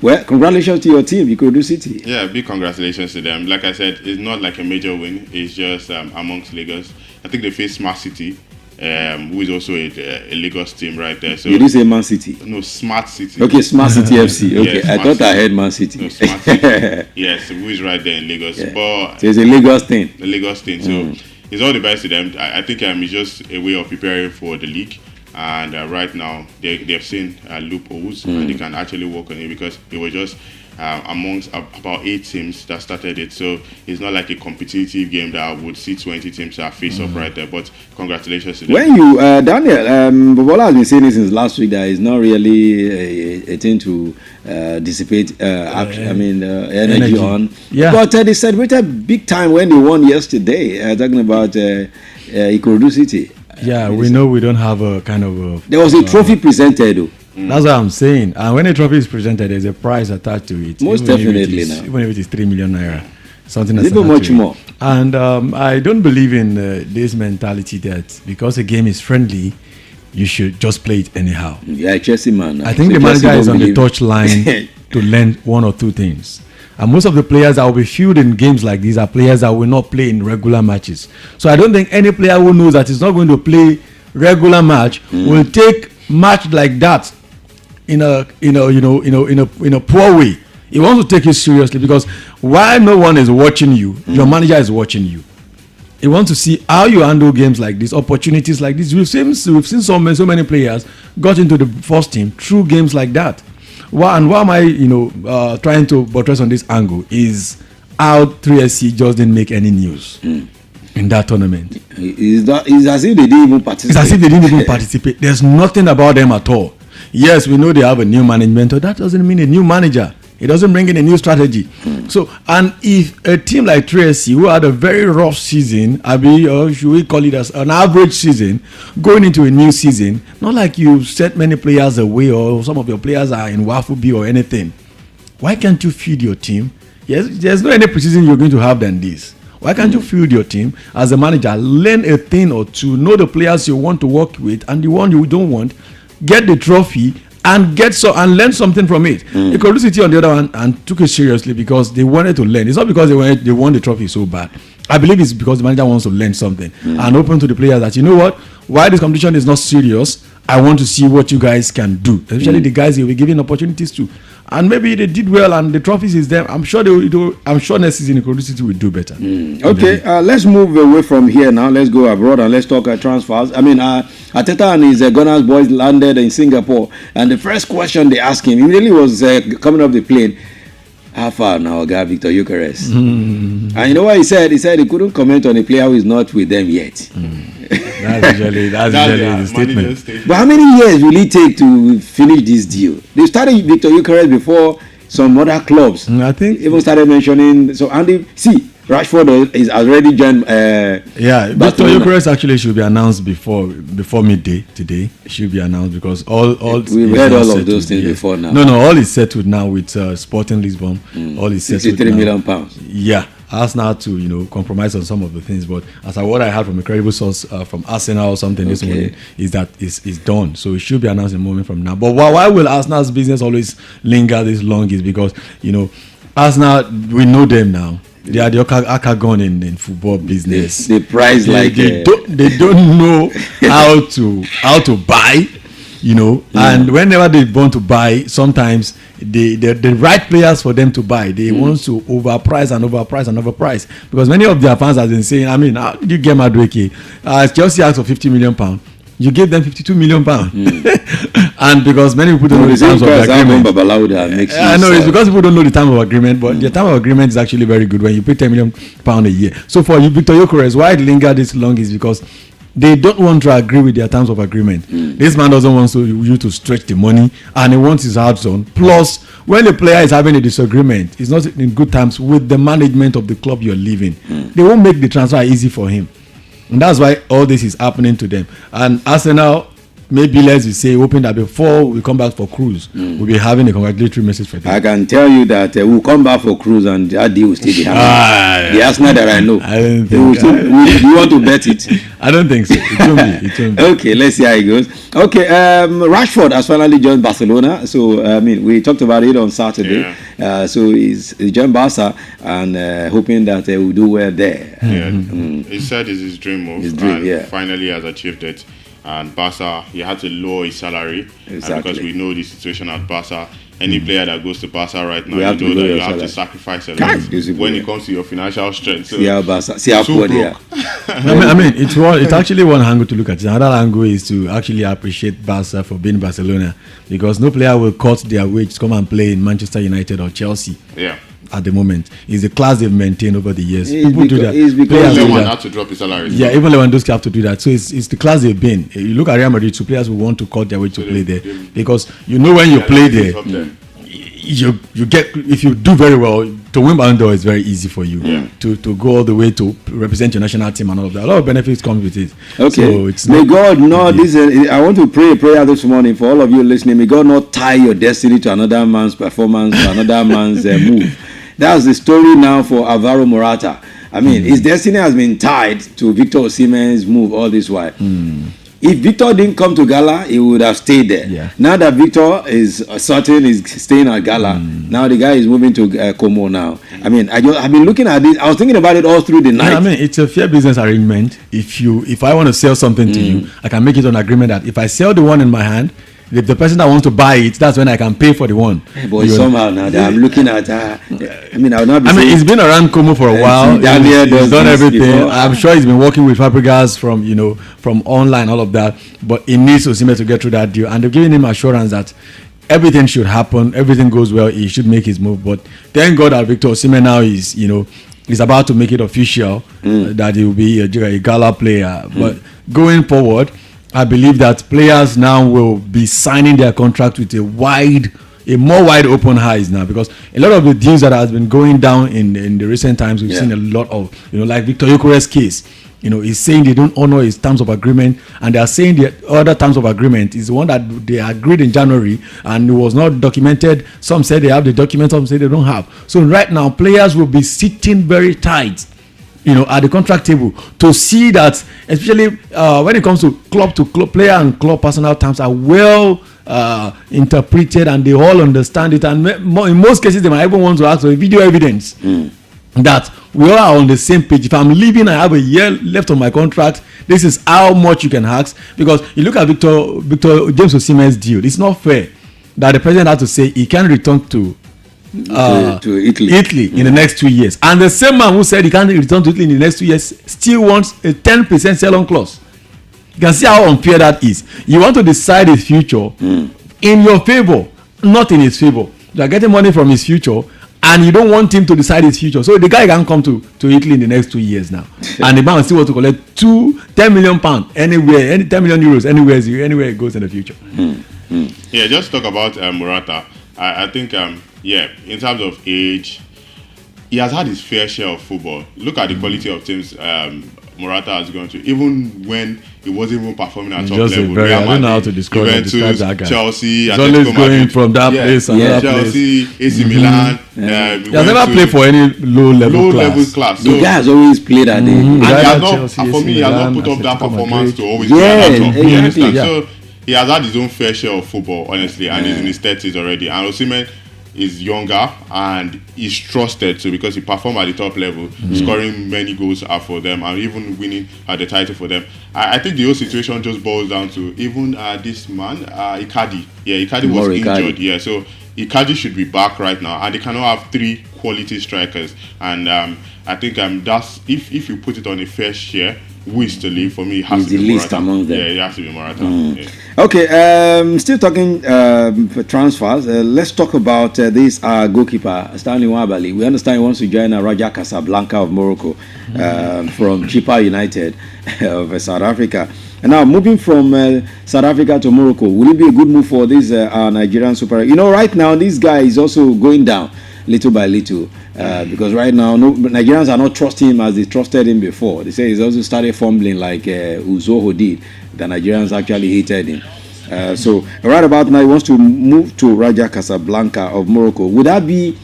Well, congratulations to your team, Ikorodu City. Yeah, big congratulations to them. Like I said, it's not like a major win. It's just amongst Lagos. I think they faced Smart City, who is also a Lagos team right there. So you did say Man City? No, Smart City. Okay, Smart City FC. Okay, yeah, I thought I heard Man City. No, Smart City. Yes, who is right there in Lagos. Yeah. But so it's a Lagos thing. A Lagos thing. So it's all the best to them. I think it's just a way of preparing for the league. And right now, they've seen loopholes and they can actually work on it because it was just amongst about 8 teams that started it. So it's not like a competitive game that I would see 20 teams that face up right there. But congratulations to them. When you, Daniel, Bobola has been saying this since last week that it's not really a thing to dissipate energy on. Yeah. But they celebrated big time when they won yesterday, talking about Ikorodu City. Yeah, we know we don't have a kind of there was a trophy presented though. That's what I'm saying. And when a trophy is presented, there's a prize attached to it. Most definitely now. Even if it is 3 million naira. Something that's even much more. And I don't believe in this mentality that because a game is friendly, you should just play it anyhow. Yeah, Chelsea man. I think the manager is on the touch line to learn 1 or 2 things. And most of the players that will be fielded in games like these are players that will not play in regular matches. So I don't think any player who knows that he's not going to play regular match will take match like that in a poor way. He wants to take it seriously, because while no one is watching you, your manager is watching you. He wants to see how you handle games like this, opportunities like this. We've seen so many players got into the first team through games like that. Why am I trying to buttress on this angle is how 3SC just didn't make any news in that tournament. It's as if they didn't even participate. It's as if they didn't even participate. There's nothing about them at all. Yes, we know they have a new management, but that doesn't mean a new manager. It doesn't bring in a new strategy. So, and if a team like 3SC, who had a very rough season, or should we call it as an average season, going into a new season, not like you set many players away or some of your players are in Wafubi or anything. Why can't you feed your team? Yes, there's no any preseason you're going to have than this. Why can't you feed your team as a manager? Learn a thing or two, know the players you want to work with and the one you don't want, get the trophy, and learn something from it. Ikorodu City, on the other hand, and took it seriously because they wanted to learn. It's not because they won the trophy so bad. I believe it's because the manager wants to learn something and open to the players that, you know what, while this competition is not serious, I want to see what you guys can do, especially the guys you'll be giving opportunities to. And maybe they did well and the trophies is there. I'm sure I'm sure next season Ikorodu City will do better. Okay, let's move away from here now. Let's go abroad and let's talk transfers. I mean, Arteta and his Gunners boys landed in Singapore, and the first question they asked him immediately was coming off the plane, how far now, guy Victor Gyökeres? And you know what he said? He said he couldn't comment on a player who is not with them yet. That's usually the statement. But how many years will it take to finish this deal? They started Victor Gyökeres before some other clubs. I think even started mentioning. So Andy, Rashford is already joined. Victor Gyökeres actually should be announced before midday today. It should be announced because we've heard all of those things before now. No, all is settled now with Sporting Lisbon. All is settled. £63 million. Yeah. Arsenal to compromise on some of the things, but what I heard from a credible source from Arsenal or something this morning is that it's done, so it should be announced in a moment from now. But why will Arsenal's business always linger this long is because Arsenal, we know them now. They are the Akagon in football business. They price they don't know how to buy. And whenever they want to buy, sometimes the right players for them to buy, they want to overprice because many of their fans have been saying, I mean, how did you get Madueke? Chelsea asked for £50 million. You gave them £52 million. And because many people don't know the terms of the agreement. I know it's because people don't know the terms of agreement, but the term of agreement is actually very good when you pay £10 million a year. So for you, Victor Gyökeres, why it lingered this long is because they don't want to agree with their terms of agreement. This man doesn't want you to stretch the money, and he wants his hands on. Plus, when the player is having a disagreement, it's not in good terms with the management of the club you're leaving. They won't make the transfer easy for him, and that's why all this is happening to them. And Arsenal, maybe let's say, hoping that before we come back for Cruz, we'll be having a congratulatory message for them. I can tell you that we'll come back for Cruz and that deal will still be happening. The Arsenal that I know. I don't think you want to bet it? I don't think so. It won't be. Okay, let's see how it goes. Okay, Rashford has finally joined Barcelona. So, I mean, we talked about it on Saturday. So he's joined Barca and hoping that he will do well there. He said it's his dream move. Finally has achieved it. And Barca, he had to lower his salary. Because we know the situation at Barca. Any player that goes to Barca right now, you have to sacrifice a lot when it comes to your financial strength. So, I mean, it's actually one angle to look at. Another angle is to actually appreciate Barca for being Barcelona, because no player will cut their wage to come and play in Manchester United or Chelsea. At the moment, it's the class they've maintained over the years. People do that. Lewandowski had to drop his salary. Yeah, even Lewandowski have to do that. So it's the class they've been. You look at Real Madrid, two players who want to cut their way to play there, because when you play there, you get, if you do very well, to win Ballon d'Or is very easy for you. To go all the way to represent your national team and all of that. A lot of benefits come with it. Okay. So may God not this. I want to pray a prayer this morning for all of you listening. May God not tie your destiny to another man's performance, to another man's move. That's the story now for Alvaro Morata. I mean, his destiny has been tied to Victor Osimhen's move all this while. If Victor didn't come to Gala, he would have stayed there. Yeah. Now that Victor is certain is staying at Gala, now the guy is moving to Como now. I mean, I've been looking at this. I was thinking about it all through the night. Yeah, I mean, it's a fair business arrangement. If I want to sell something to you, I can make it on agreement that if I sell the one in my hand, if the person that wants to buy it, that's when I can pay for the one. But somehow now that I'm looking at, I mean, I'll not be. I mean, he's been around Como for a while. He's done everything. Before. I'm sure he's been working with Fabregas from online, all of that. But he needs Osimhen to get through that deal, and they're giving him assurance that everything should happen, everything goes well, he should make his move. But thank God that Victor Osimhen now is about to make it official that he will be a Gala player. But going forward, I believe that players now will be signing their contract with a more wide open eyes now, because a lot of the deals that has been going down in the recent times, we've seen a lot of, like Victor Yokere's case. He's saying they don't honor his terms of agreement, and they are saying the other terms of agreement is the one that they agreed in January and it was not documented. Some say they have the document, some say they don't have. So right now, players will be sitting very tight, at the contract table to see that, especially when it comes to club player and club personal terms are well interpreted and they all understand it. And in most cases, they might even want to ask for video evidence that we all are on the same page. If I'm leaving, I have a year left on my contract. This is how much you can ask. Because you look at Victor James Osimhen's deal. It's not fair that the president had to say he can return to Italy in the next 2 years, and the same man who said he can't return to Italy in the next 2 years still wants a 10% sell-on clause. You can see how unfair that is. You want to decide his future in your favor, not in his favor. You are getting money from his future, and you don't want him to decide his future. So the guy can come to Italy in the next 2 years now, and the man still want to collect 10 million pounds anywhere, 10 million euros anywhere it goes in the future. Yeah, just talk about Morata. I think, in terms of age, he has had his fair share of football. Look at the quality of teams Morata has gone to, even when he wasn't even performing at top level. I don't know how to describe that guy. Chelsea, he's always going from that place and that Chelsea, AC Milan. He has never played for any low-level class. So the guy has always played at for me, he has not put up that performance to always play at top. You understand? So he has had his own fair share of football, honestly, and he's in his 30s already. And Osimhen is younger and he's trusted to, because he performed at the top level, scoring many goals for them and even winning the title for them. I think the whole situation just boils down to even this man, Icardi. Yeah, Icardi was injured. Yeah, so Icardi should be back right now, and they cannot have 3 quality strikers. And I think that's if you put it on a fair share, who is to leave, for me, it has to be Morata. Among them. Yeah, it has to be Morata. Yeah. Okay, still talking transfers. Let's talk about this goalkeeper, Stanley Nwabali. We understand he wants to join Raja Casablanca of Morocco from Chippa United of South Africa. And now, moving from South Africa to Morocco, will it be a good move for this Nigerian super? Right now, this guy is also going down little by little. Because right now, Nigerians are not trusting him as they trusted him before. They say he's also started fumbling like Uzoho did. The Nigerians actually hated him. So right about now, he wants to move to Raja Casablanca of Morocco. Would that be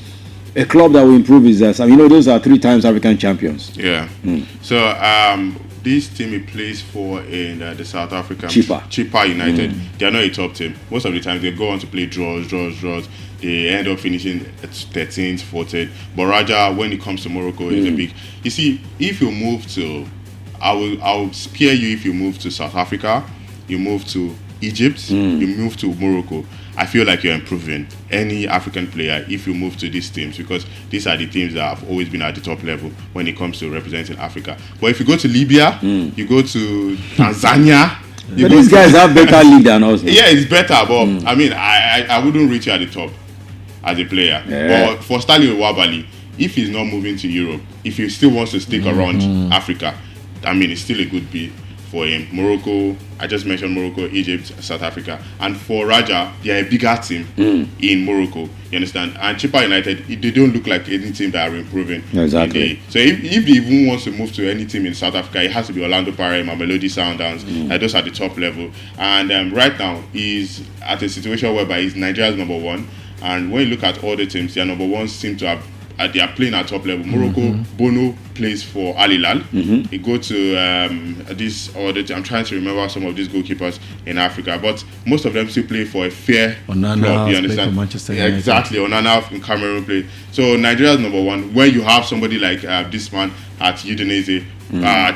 a club that will improve his? Those are 3 times African champions. Yeah. So this team he plays for in the South African Chippa United. They are not a top team. Most of the time, they go on to play draws. They end up finishing at 13th, 14th. But Raja, when it comes to Morocco, is a big. You see, if you move to, I will spare you if you move to South Africa, you move to Egypt, you move to Morocco. I feel like you're improving any African player if you move to these teams, because these are the teams that have always been at the top level when it comes to representing Africa. But if you go to Libya, you go to Tanzania. But these guys have better league than us. Yeah, it's better, but I mean, I wouldn't reach you at the top as a player. Yeah. But for Stanley Nwabali, if he's not moving to Europe, if he still wants to stick around Africa, I mean, it's still a good bid for him. Morocco, I just mentioned Morocco, Egypt, South Africa. And for Raja, they are a bigger team in Morocco, you understand? And Chippa United, they don't look like any team that are improving. Exactly. So if he even wants to move to any team in South Africa, it has to be Orlando Pirates, Mamelodi Sundowns, those are the top level. And right now, he's at a situation whereby he's Nigeria's number 1. And when you look at all the teams, their number 1s seem to have they are playing at top level. Morocco, Bono plays for Al Hilal. He go to I'm trying to remember some of these goalkeepers in Africa, but most of them still play for a fair Onana club. You understand? For Manchester United. Exactly. Onana in Cameroon play. So Nigeria is number one. When you have somebody like this man at Udinese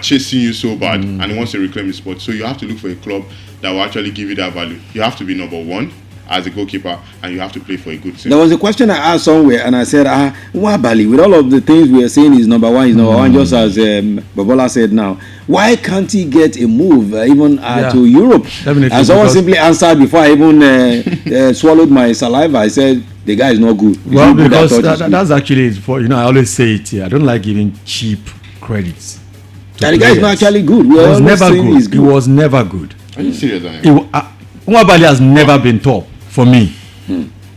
chasing you so bad, and he wants to reclaim his spot, so you have to look for a club that will actually give you that value. You have to be number one as a goalkeeper, and you have to play for a good team. There was a question I asked somewhere, and I said, Nwabali, with all of the things we are saying, he's number one, just as Babola said now. Why can't he get a move even to Europe? Definitely. And someone simply answered before I even swallowed my saliva. I said, the guy is not good. Well, because that's actually, I always say it here. I don't like giving cheap credits. And the guy is not actually good. He was never good. He was never good. Are you serious? Nwabali has never been top for me.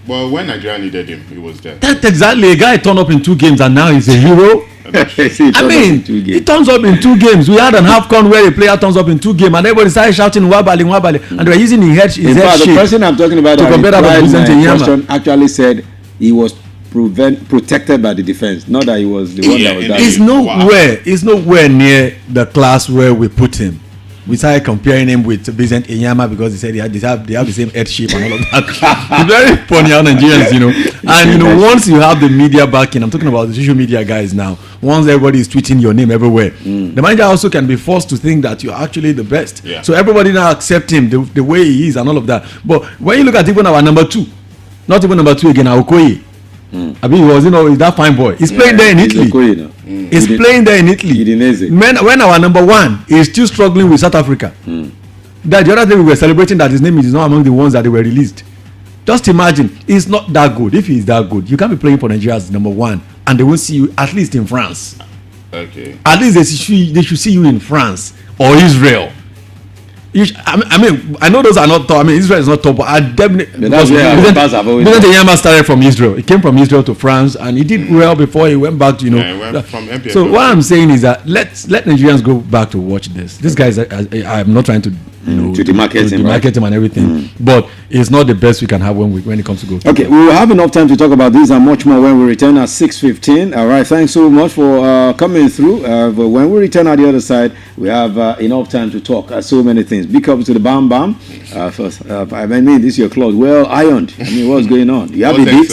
Well, when Nigeria needed him, he was there. That's exactly. A guy turned up in 2 games and now he's a hero. He turns up in 2 games. We had an AFCON where a player turns up in 2 games and everybody started shouting Nwabali, and they were using his head shape. The person I'm talking about to compare that with Vincent Enyama actually said he was protected by the defense, not that he was the one that was dying. He's nowhere near the class where we put him. We started comparing him with Vincent Enyama because he said they have the same head shape and all of that. It's very funny how Nigerians, And once you have the media backing, I'm talking about the social media guys now. Once everybody is tweeting your name everywhere, the manager also can be forced to think that you're actually the best. Yeah. So everybody now accept him the way he is and all of that. But when you look at even our number 2, not even number 2 again, Okoye. I mean, he was, he's that fine boy. He's playing there in Italy. He's playing there in Italy. When our number 1 is still struggling with South Africa. That the other day we were celebrating that his name is not among the ones that they were released. Just imagine, he's not that good. If he's that good, you can't be playing for Nigeria as number 1, and they won't see you at least in France. Okay. At least they should see you in France or Israel. I know those are not top. Israel is not top, but I definitely. That's where Vincent Enyama started from Israel. He came from Israel to France, and he did well before he went back to he went from MPFL. So what I'm saying is that let Nigerians go back to watch this. This guy is. I'm not trying to to demarcate him and everything, but it's not the best we can have when it comes to goal. Okay, we will have enough time to talk about this and much more when we return at 6:15. All right, thanks so much for coming through. But when we return at the other side, we have enough time to talk so many things. Big up to the Bam Bam. First, this is your clothes well ironed. What's going on? You have the date?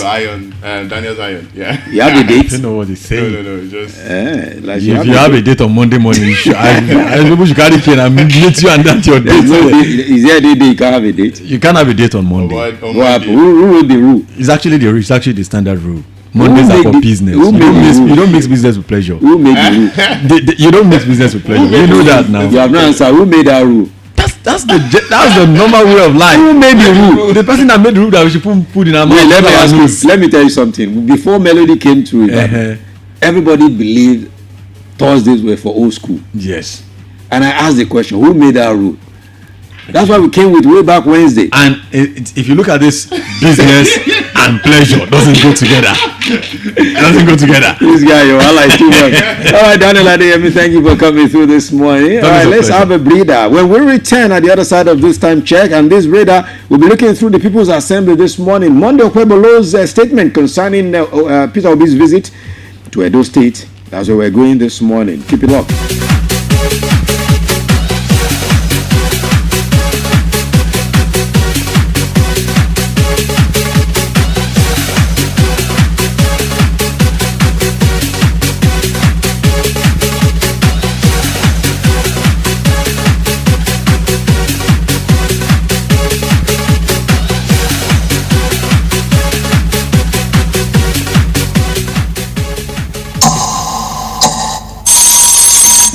Daniel's iron. Yeah. You have the date? I don't know what he's saying. No. Just. If you have a date on Monday morning, I should carry cane and meet you, and that's your date. Is there a day you can't have a date? You can't have a date on Monday. Who wrote the rule? It's actually the standard rule. Mondays are for business. You don't mix business with pleasure. Who made the rule? You don't mix business with pleasure. You know that now. You have no answer. Who made that rule? That's the normal way of life. Who made the rule? The person that made the rule that we should put in our mouth. Let me tell you something. Before Melody came to it, everybody believed Thursdays were for old school. Yes. And I asked the question, who made that rule? That's why we came with way back Wednesday. And if you look at this, business and pleasure doesn't go together. It doesn't go together. This guy, I like too much. All right, Daniel Adeyemi, thank you for coming through this morning. All right, let's have a breather. When we return at the other side of this time check, and this breather, we'll be looking through the People's Assembly this morning. Monday Okwebolo's statement concerning Peter Obi's visit to Edo State. That's where we're going this morning. Keep it up.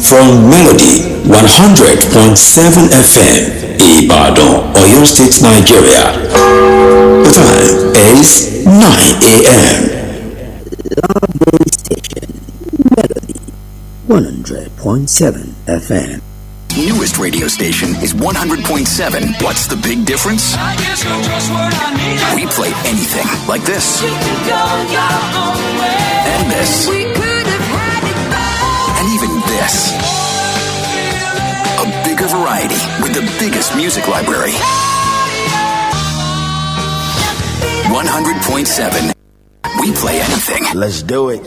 From Melody 100.7 FM, Ibadan, Oyo State, Nigeria. The time is 9 a.m. Lovely station, Melody 100.7 FM. Newest radio station is 100.7. What's the big difference? We play anything like this. And this. And even this. A bigger variety with the biggest music library. 100.7 We play anything. Let's do it.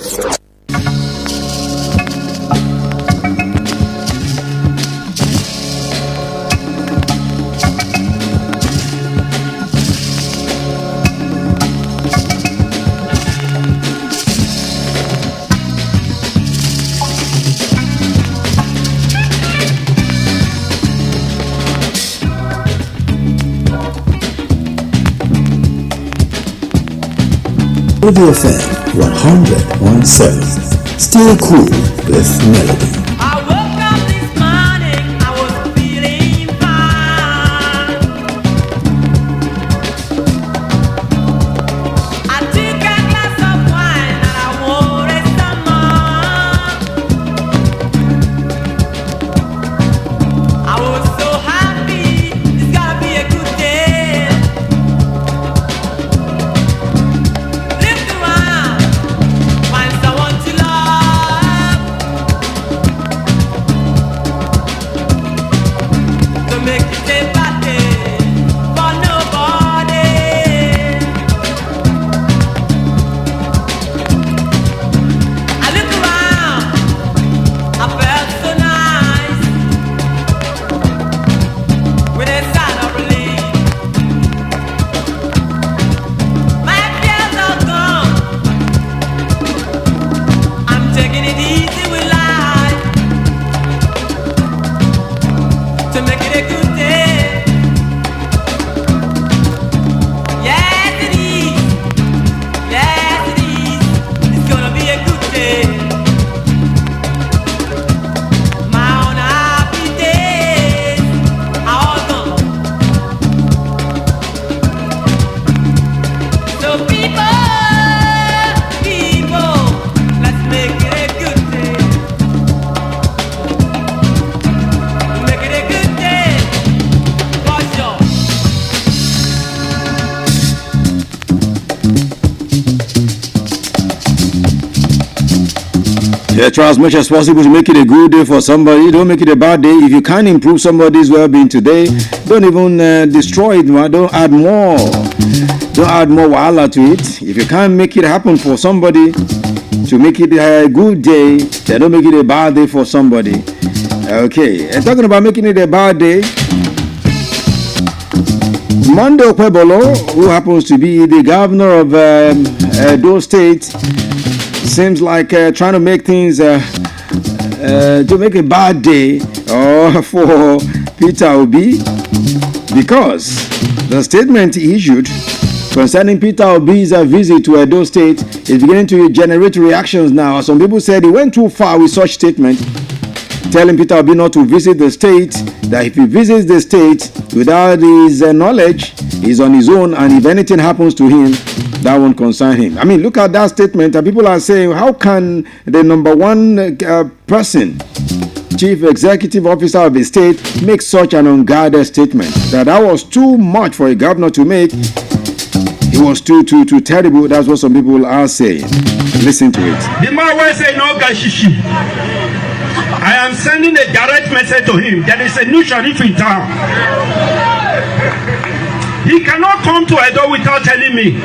WFM 100.7. Stay cool with Melody. Try as much as possible to make it a good day for somebody. Don't make it a bad day. If you can't improve somebody's well-being today, don't even destroy it. Don't add more. Don't add more wahala to it. If you can't make it happen for somebody to make it a good day, then don't make it a bad day for somebody. Okay, and talking about making it a bad day, Monday Okpebolo, who happens to be the governor of Edo State, seems like trying to make things to make a bad day for Peter Obi, because the statement he issued concerning Peter Obi's visit to Edo State is beginning to generate reactions now. Some people said he went too far with such statement, telling Peter Obi not to visit the state, that if he visits the state without his knowledge, he's on his own, and if anything happens to him, that won't concern him. I mean, look at that statement, and people are saying, how can the number one person, chief executive officer of the state, make such an unguarded statement? That was too much for a governor to make. It was too terrible. That's what some people are saying. Listen to it. The man will say no gashishi. I am sending a direct message to him. There is a new sheriff in town. He cannot come to Edo without telling me,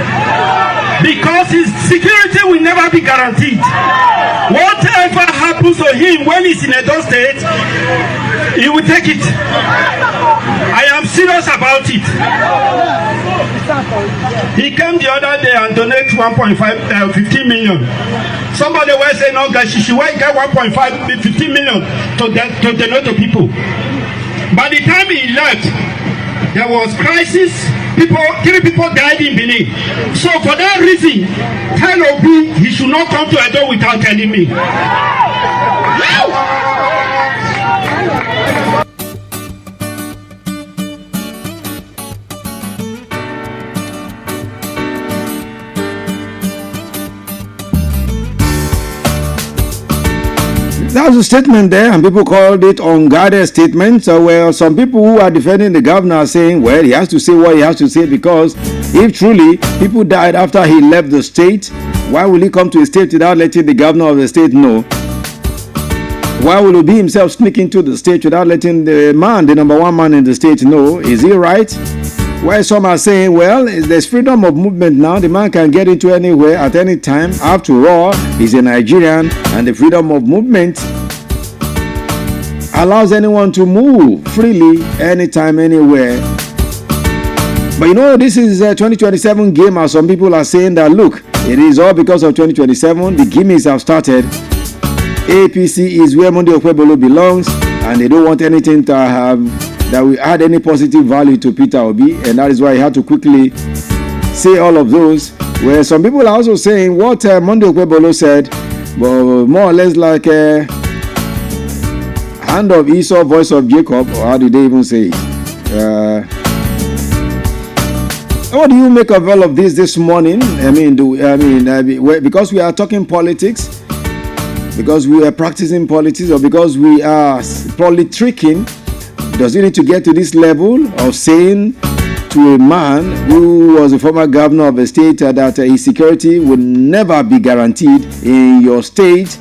because his security will never be guaranteed. Whatever happens to him when he's in Edo State, he will take it. I am serious about it. He came the other day and donated 15 million. Somebody will say, no, Gashishi, why you get 15 million to donate to people? By the time he left, there was crisis. 3 people died in Benin. So for that reason, tell Obi he should not come to Edo without telling me. That was a statement there, and people called it unguarded statement. So, well, some people who are defending the governor are saying, well, he has to say what he has to say, because if truly people died after he left the state, why will he come to a state without letting the governor of the state know? Why will Obi himself sneak into the state without letting the number one man in the state know? Is he right? Where some are saying, well, there's freedom of movement now. The man can get into anywhere at any time. After all, he's a Nigerian, and the freedom of movement allows anyone to move freely anytime, anywhere. But you know, this is a 2027 game, as some people are saying that, look, it is all because of 2027. The gimmicks have started. APC is where Monday Okpebholo belongs, and they don't want anything to have that will add any positive value to Peter Obi, and that is why he had to quickly say all of those. Where some people are also saying what Monday Okpebholo said, but more or less like hand of Esau, voice of Jacob, or how did they even say it? What do you make of all of this morning? Because we are talking politics, because we are practicing politics, or because we are politicking, does it need to get to this level of saying to a man who was a former governor of a state that his security would never be guaranteed in your state?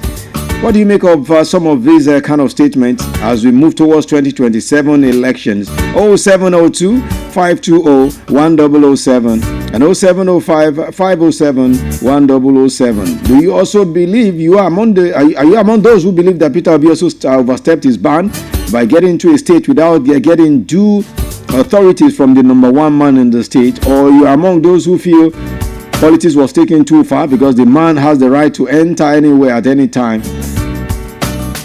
What do you make of some of these kind of statements as we move towards 2027 elections? 0702 520 1007 and 0705 507 1007. Do you also believe you are among those who believe that Peter Obi also overstepped his ban by getting into a state without getting due authorities from the number one man in the state? Or you are among those who feel politics was taken too far because the man has the right to enter anywhere at any time?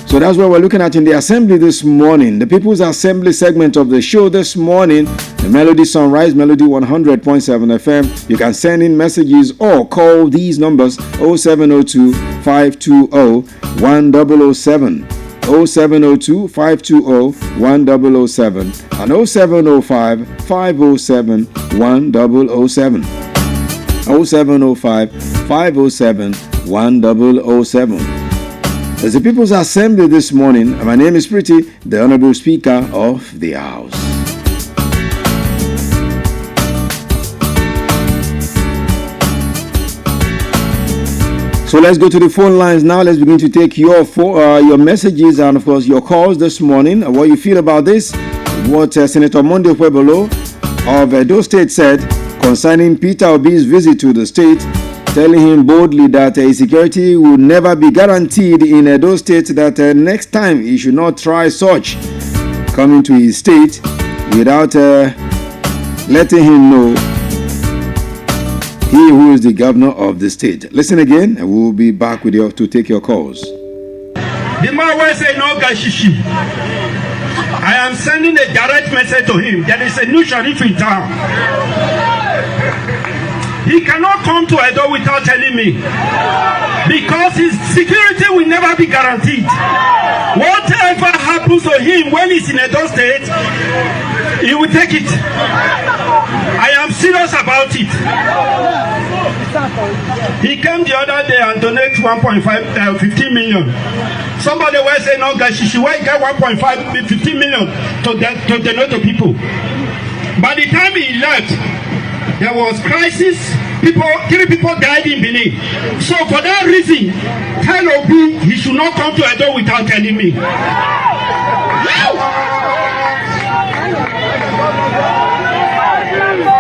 So that's what we're looking at in the assembly this morning. The People's Assembly segment of the show this morning, the Melody Sunrise, Melody 100.7 FM. You can send in messages or call these numbers 0702 520 1007, 0702 520 1007, and 0705 507 1007, 0705 507 1007. As the People's Assembly this morning, my name is Pretty, the Honorable Speaker of the House. So let's go to the phone lines now. Let's begin to take your messages and, of course, your calls this morning. What you feel about this? What Senator Monday Okpebholo of Edo State said concerning Peter Obi's visit to the state, telling him boldly that his security will never be guaranteed in Edo State, that next time he should not try such, coming to his state without letting him know he who is the governor of the state. Listen again, and we'll be back with you to take your calls. The man will say no gashishi. I am sending a direct message to him. There is a new sheriff in town. He cannot come to Edo without telling me, because his security will never be guaranteed. Whatever happens to him when he's in Edo State, he will take it. I am serious about it. He came the other day and donated 15 million. Somebody will say, no, Gashishi, why you get 15 million to donate to people? By the time he left, there was crisis. 3 people died in Benin. So for that reason, tell Obi he should not come to Edo without telling me.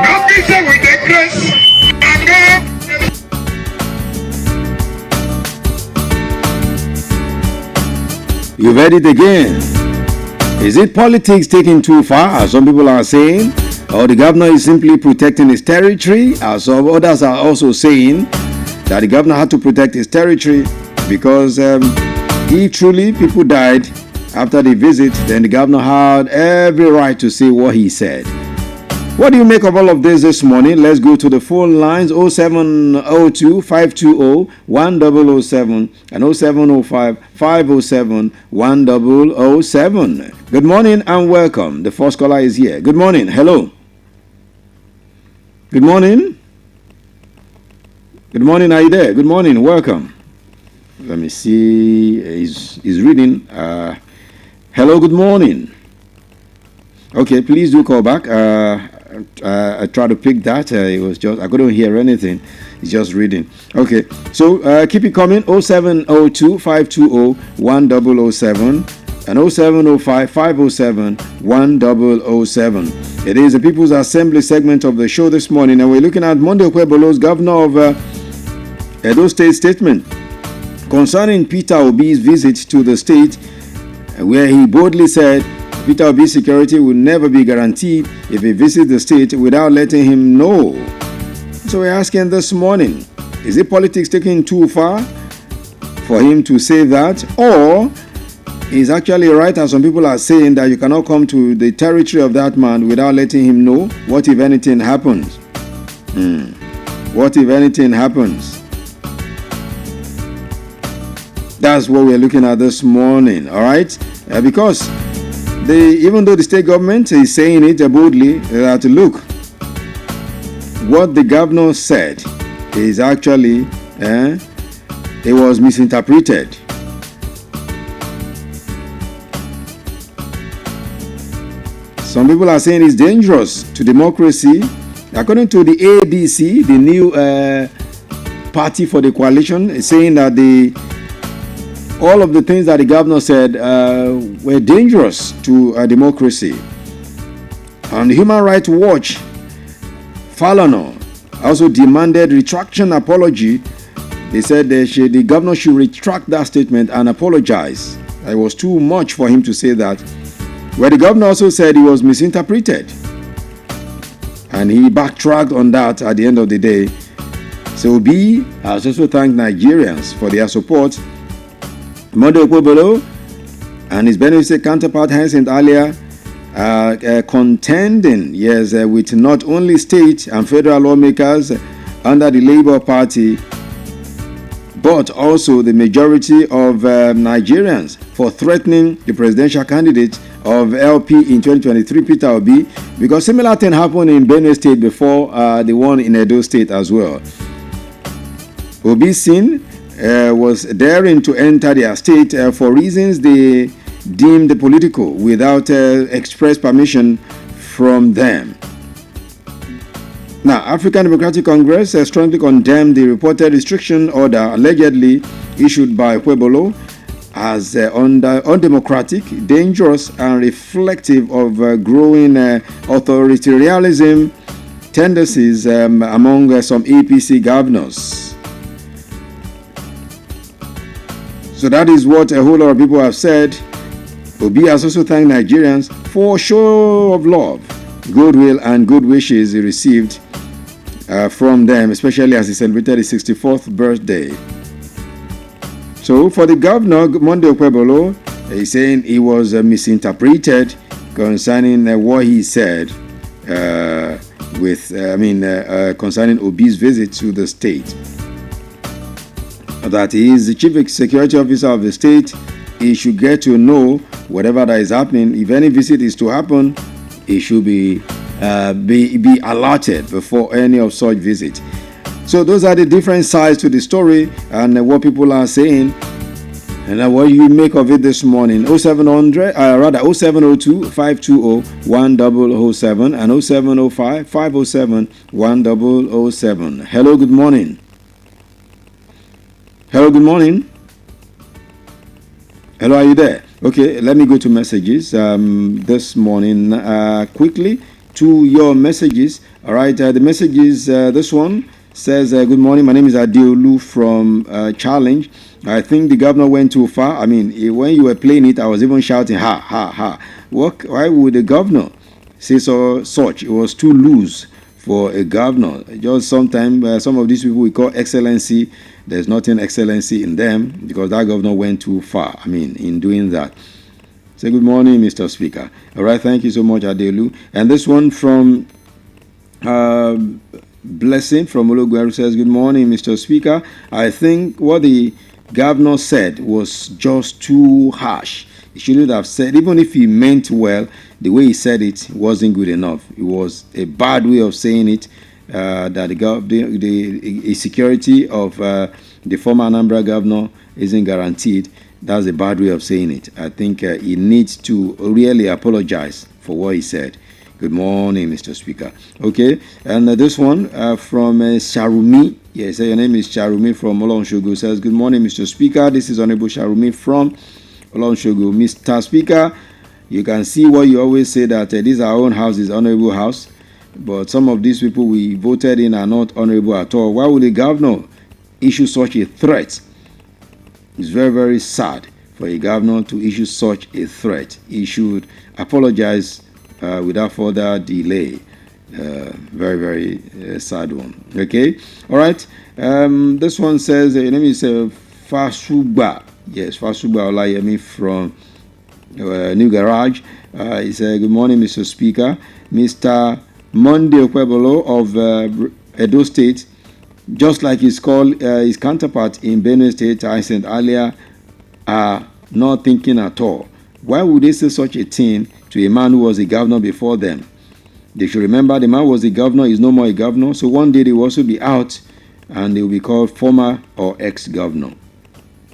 Nothing said with the grace. You've heard it again. Is it politics taking too far, as some people are saying? Or the governor is simply protecting his territory, as some others are also saying that the governor had to protect his territory because if truly people died after the visit, then the governor had every right to say what he said. What do you make of all of this morning? Let's go to the phone lines 0702 520 1007 and 0705 507 1007. Good morning and welcome. The first caller is here. Good morning. Hello. Good morning. Good morning. Are you there? Good morning. Welcome. Let me see. He's reading. Hello. Good morning. Okay. Please do call back. I tried to pick that. It was just I couldn't hear anything. It's just reading. Okay. So keep it coming. 0702 520 1007 and 0705 507 1007. It is the People's Assembly segment of the show this morning, and we're looking at Monday Okpebholo's governor of Edo State statement concerning Peter Obi's visit to the state, where he boldly said Peter Obi's security will never be guaranteed if he visits the state without letting him know. So we're asking this morning, is it politics taking too far for him to say that, or is actually right, as some people are saying, that you cannot come to the territory of that man without letting him know? What if anything happens? What if anything happens? That's what we're looking at this morning, all right? Because even though the state government is saying it boldly, that look, what the governor said is actually, it was misinterpreted. Some people are saying it's dangerous to democracy. According to the ADC, the new party for the coalition, is saying that all of the things that the governor said were dangerous to democracy. On Human Rights Watch, Falana also demanded retraction apology. They said the governor should retract that statement and apologize. It was too much for him to say that. Where the governor also said he was misinterpreted. And he backtracked on that at the end of the day. So Obi has also thanked Nigerians for their support. Monday Okpebholo and his Benue State counterpart Hyacinth Alia contending, with not only state and federal lawmakers under the Labour Party, but also the majority of Nigerians for threatening the presidential candidate of LP in 2023, Peter Obi, because similar thing happened in Benue State before the one in Edo State as well. Obi's sin was daring to enter their state for reasons they deemed political without express permission from them. Now, African Democratic Congress strongly condemned the reported restriction order allegedly issued by Okpebholo as undemocratic, dangerous, and reflective of growing authoritarianism tendencies among some APC governors. So that is what a whole lot of people have said. Obi has also thanked Nigerians for a show of love, goodwill, and good wishes he received from them, especially as he celebrated his 64th birthday. So for the governor, Monday Okpebholo, he's saying he was misinterpreted concerning what he said concerning Obi's visit to the state. That he is the chief security officer of the state. He should get to know whatever that is happening. If any visit is to happen, he should be alerted before any of such visit. So those are the different sides to the story and what people are saying and what you make of it this morning. 0702 520 1007 and 0705 507 1007. Hello, good morning. Hello, good morning. Hello, are you there? Okay, let me go to messages this morning quickly to your messages. All right, the messages, this one says, good morning, my name is Adeolu from Challenge. I think the governor went too far. I mean, when you were playing it, I was even shouting, ha, ha, ha. Why would the governor say such? It was too loose for a governor. Just sometimes, some of these people we call excellency, there's nothing excellency in them because that governor went too far, in doing that. Say good morning, Mr. Speaker. All right, thank you so much, Adelu. And this one from Blessing from Ologweru says, good morning, Mr. Speaker. I think what the governor said was just too harsh. He shouldn't have said, even if he meant well, the way he said it wasn't good enough. It was a bad way of saying it, that the security of the former Anambra governor isn't guaranteed. That's a bad way of saying it. I think he needs to really apologize for what he said. Good morning, Mr. Speaker. Okay, and this one from Sharumi. Yes, your name is Sharumi from Olonshogo. Says, good morning, Mr. Speaker. This is Honorable Sharumi from Olonshogo. Mr. Speaker, you can see what you always say that this is our own house, is honorable house. But some of these people we voted in are not honorable at all. Why would the governor issue such a threat? It's very, very sad for a governor to issue such a threat. He should apologize without further delay. Very, very sad one. Okay, all right. This one says, name is Fasuba. Yes, Fasuba Olayemi from New Garage. He said, good morning, Mr. Speaker. Mr. Monday Okwebolo of Edo State, just like his counterpart in Benue State, I said earlier, are not thinking at all. Why would they say such a thing to a man who was a governor before them? They should remember the man was a governor, is no more a governor. So one day they will also be out and they will be called former or ex-governor,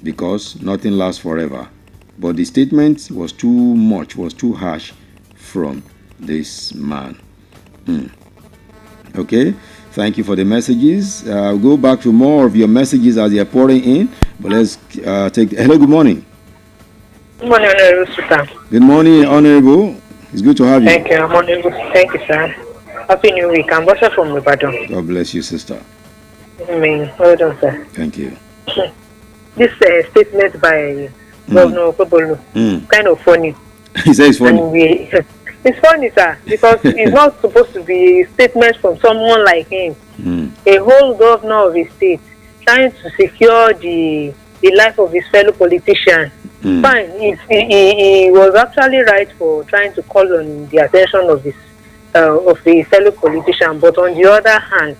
because nothing lasts forever. But the statement was too much, was too harsh from this man. Okay, thank you for the messages. I'll go back to more of your messages as they are pouring in. But let's take. Hello, good morning. Good morning, Honorable Sir. Good morning, Honorable. It's good to have you. Thank you, Honorable. Thank you, sir. Happy New Week. I'm Bosha from Ibadan. God bless you, sister. Amen. Well done, sir. Thank you. This statement by Governor Okebolo, kind of funny. He says it's funny. It's funny, sir, because it's not supposed to be a statement from someone like him. A whole governor of a state trying to secure the life of his fellow politician. Fine, he was actually right for trying to call on the attention of his of the fellow politician. But on the other hand,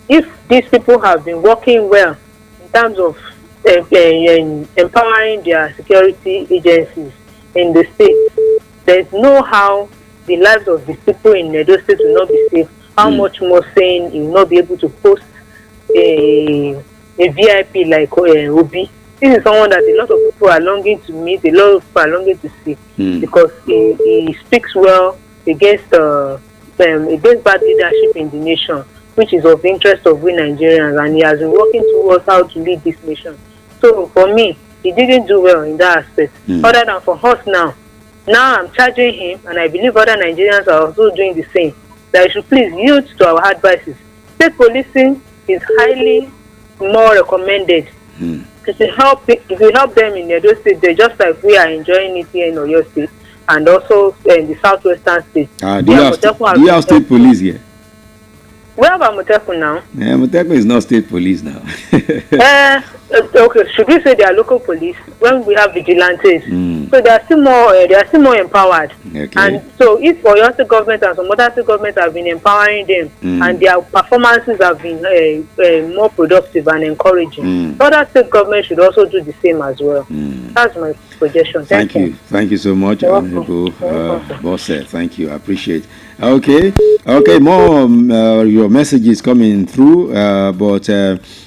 if these people have been working well in terms of empowering their security agencies in the state, there's no how the lives of these people in Edo State will not be safe. How much more saying he will not be able to host a VIP like Obi. This is someone that a lot of people are longing to meet, a lot of people are longing to see, because he speaks well against bad leadership in the nation, which is of interest of we Nigerians, and he has been working towards how to lead this nation. So for me, he didn't do well in that aspect. Other than for us now I'm charging him, and I believe other Nigerians are also doing the same, that we should please yield to our advices. State policing is highly more recommended. If you help them in Edo State, they just like we are enjoying it here in Oyo State, and also in the southwestern states. Do you have state police here? We have Amotekun now. Yeah, Amotekun is not state police now. Okay, should we say they are local police when we have vigilantes? So they are still more empowered. Okay. And so if Oyo State government and some other state governments have been empowering them, and their performances have been more productive and encouraging, other state governments should also do the same as well. That's my suggestion. Thank you. Thank you so much, Honorable Bosse. Thank you. I appreciate. Okay, more your messages coming through, but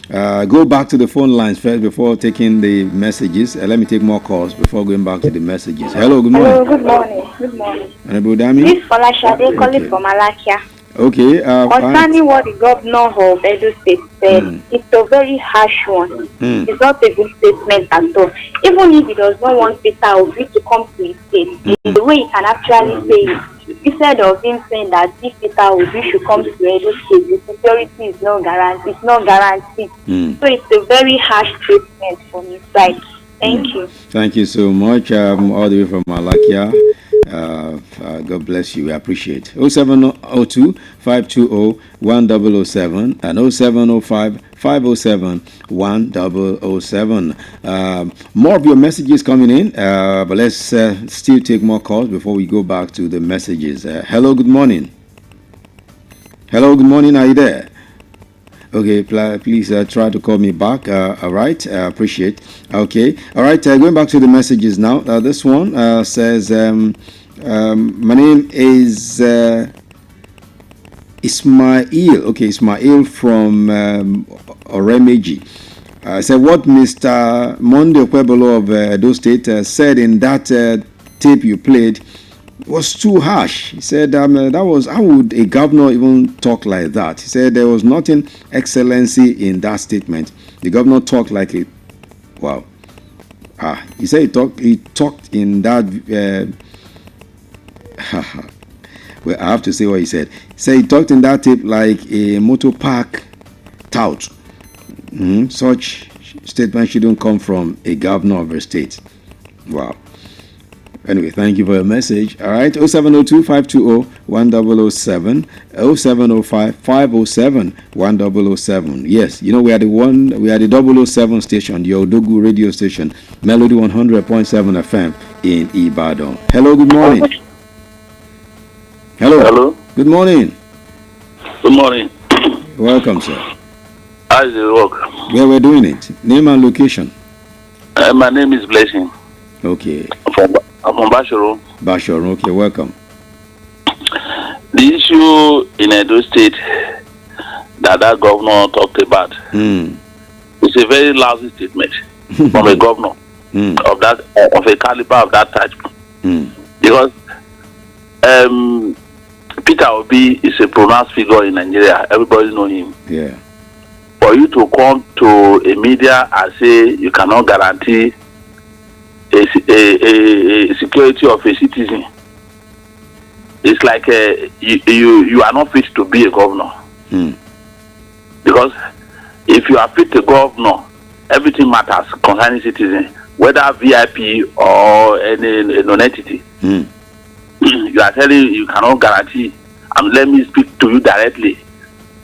go back to the phone lines first before taking the messages. Let me take more calls before going back to the messages. Hello, good morning. Hello, good morning. Good morning. Honorable Dami? This is Folashade calling from Alakia. Okay. Concerning what the governor of Edo State said, it's a very harsh one. It's not a good statement at all. Even if he does not want Peter Obi to come to his state, the way he can actually say it, instead of him saying that if Peter Obi should come to Edo State, the security is not guaranteed. So it's a very harsh statement from his side. Thank you. Thank you so much. All the way from Malakia. God bless you. We appreciate. 0702 520 1007 and 0705 507 1007. More of your messages coming in, but let's still take more calls before we go back to the messages. Hello, good morning. Hello, good morning. Are you there? Okay, please try to call me back. All right, I appreciate. Okay, all right. Going back to the messages now. This one says, my name is Ismail. Okay, Ismail from Oremeji. I said what Mr. Monday Okwebolo of Edo State said in that tape you played was too harsh. He said that was, how would a governor even talk like that? He said there was nothing excellency in that statement. The governor talked like a wow. He said he talked in that Well, I have to say what he said. Say he talked in that tape like a motor park tout. Such statement shouldn't come from a governor of a state. Wow. Anyway, thank you for your message. All right, 0702-520-1007, 0705-507-1007. Yes, you know we are the 007 station, the Odogu radio station, Melody 100.7 FM in Ibadan. Hello, good morning. Hello. Good morning. Good morning. Welcome, sir. How is it work? Where we're doing it. Name and location. My name is Blessing. Okay. I'm from Bashoru. Bashoru, okay, welcome. The issue in Edo State that governor talked about is a very lousy statement from a governor of a caliber of that type. Because Peter Obi is a pronounced figure in Nigeria. Everybody know him. Yeah. For you to come to a media and say you cannot guarantee a security of a citizen, it's like you are not fit to be a governor. Because if you are fit to governor, everything matters concerning citizens, whether VIP or any non-entity. You are telling you cannot guarantee, and let me speak to you directly.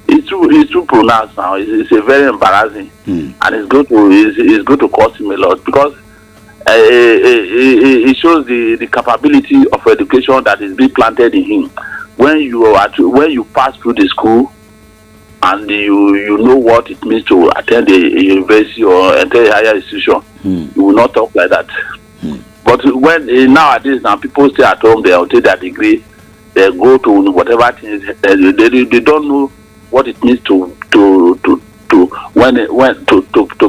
It's too pronounced now. It's a very embarrassing, and it's going to cost him a lot, because it shows the capability of education that is being planted in him. When you pass through the school and you know what it means to attend a university or enter a higher institution, you will not talk like that. But when nowadays now people stay at home, they obtain their degree, they go to whatever things, they don't know what it means to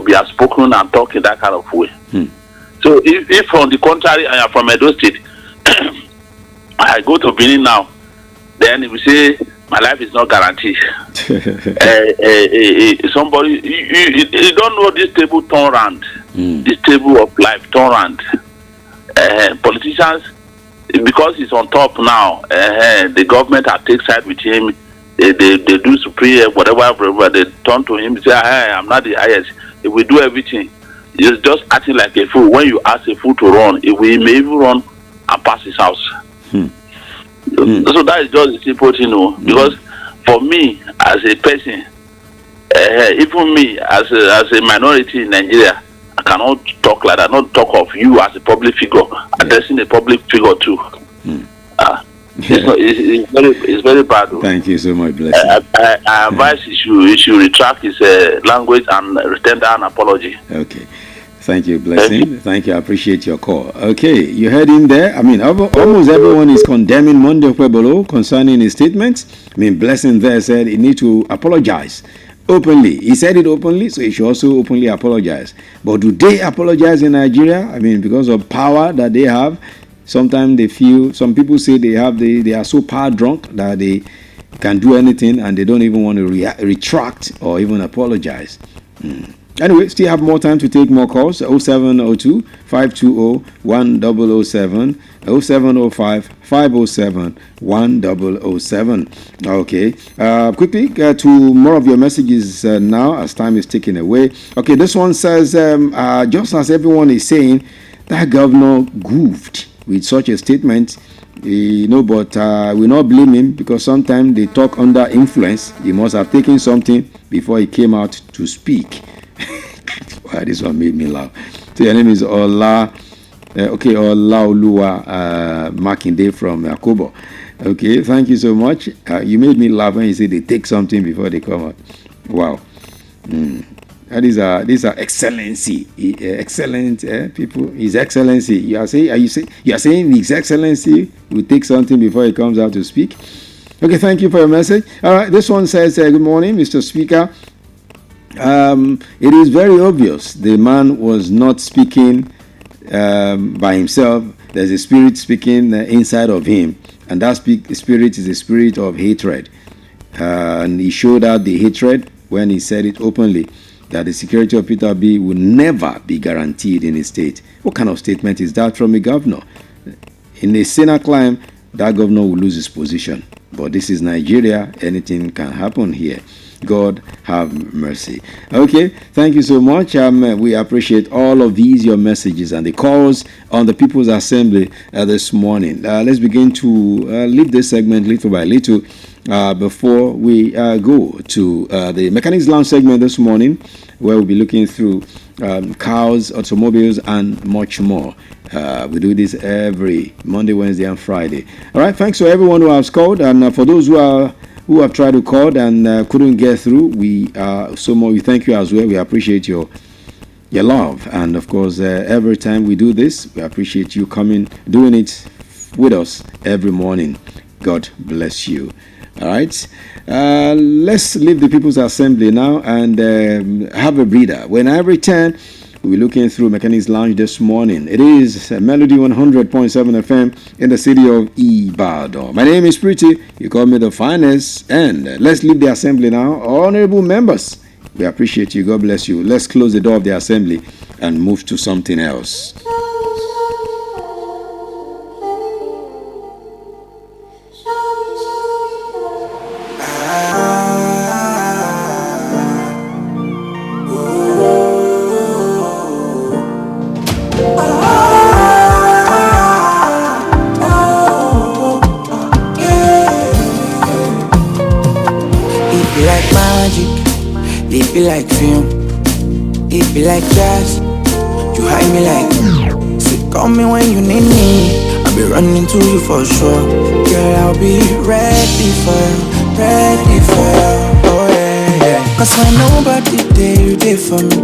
be outspoken and talk in that kind of way. So if on the contrary I am from Edo State, I go to Benin now, then if you say my life is not guaranteed, somebody you don't know this table turn round, this table of life turn round. Politicians, because he's on top now, the government have take side with him. They do supreme whatever they turn to him, say, hey, I'm not the highest. If we do everything, he's just acting like a fool. When you ask a fool to run, he may even run and pass his house. So that is just a simple thing, because for me as a person, even me as a minority in Nigeria, I cannot talk like that. Not talk of you as a public figure, addressing a public figure too. It's very bad. Thank you so much, Blessing. I advise he should retract his language and return an apology. Okay. Thank you, Blessing. Thank you. I appreciate your call. Okay, you heard him there. I mean, almost everyone is condemning Monday Kwebolo concerning his statements. I mean, Blessing there said he need to apologize openly. He said it openly, so he should also openly apologize. But do they apologize in Nigeria? I mean, because of power that they have, sometimes they feel, some people say they are so power drunk that they can do anything and they don't even want to retract or even apologize. Anyway, still have more time to take more calls. 0702 520 1007, 0705 507 1007. Okay, quickly get to more of your messages now as time is ticking away. Okay, this one says, just as everyone is saying, that governor goofed with such a statement, but we not blame him, because sometimes they talk under influence. He must have taken something before he came out to speak. Wow, this one made me laugh. So your name is Olaoluwa Makinde from Yakobo. Okay, thank you so much. You made me laugh when you say they take something before they come out. Wow. These are excellency, excellent people. His Excellency. You are saying His Excellency will take something before he comes out to speak. Okay, thank you for your message. All right, this one says, good morning, Mr. Speaker. It is very obvious the man was not speaking by himself. There's a spirit speaking inside of him, and that spirit is a spirit of hatred. And he showed out the hatred when he said it openly, that the security of Peter Obi will never be guaranteed in a state. What kind of statement is that from a governor? In a Senate climb, that governor will lose his position. But this is Nigeria. Anything can happen here. God have mercy. Okay, thank you so much. We appreciate all of these, your messages and the calls on the People's Assembly this morning. Let's begin to leave this segment little by little before we go to the Mechanics Lounge segment this morning, where we'll be looking through cars, automobiles, and much more. We do this every Monday, Wednesday, and Friday. All right, thanks to everyone who has called, and for those who have tried to call and couldn't get through, we thank you as well. We appreciate your love, and of course, every time we do this, we appreciate you doing it with us every morning. God bless you. All right, let's leave the People's Assembly now and have a breather. When I return, we'll be looking through Mechanics Lounge this morning. It is Melody 100.7 FM in the city of Ibadan. My name is Pretty. You call me the finest. And let's leave the assembly now. Honorable members, we appreciate you. God bless you. Let's close the door of the assembly and move to something else. It be like film, it be like jazz. You hide me like, so call me when you need me. I'll be running to you for sure. Girl, I'll be ready for you, oh yeah. Cause when nobody there, you there for me.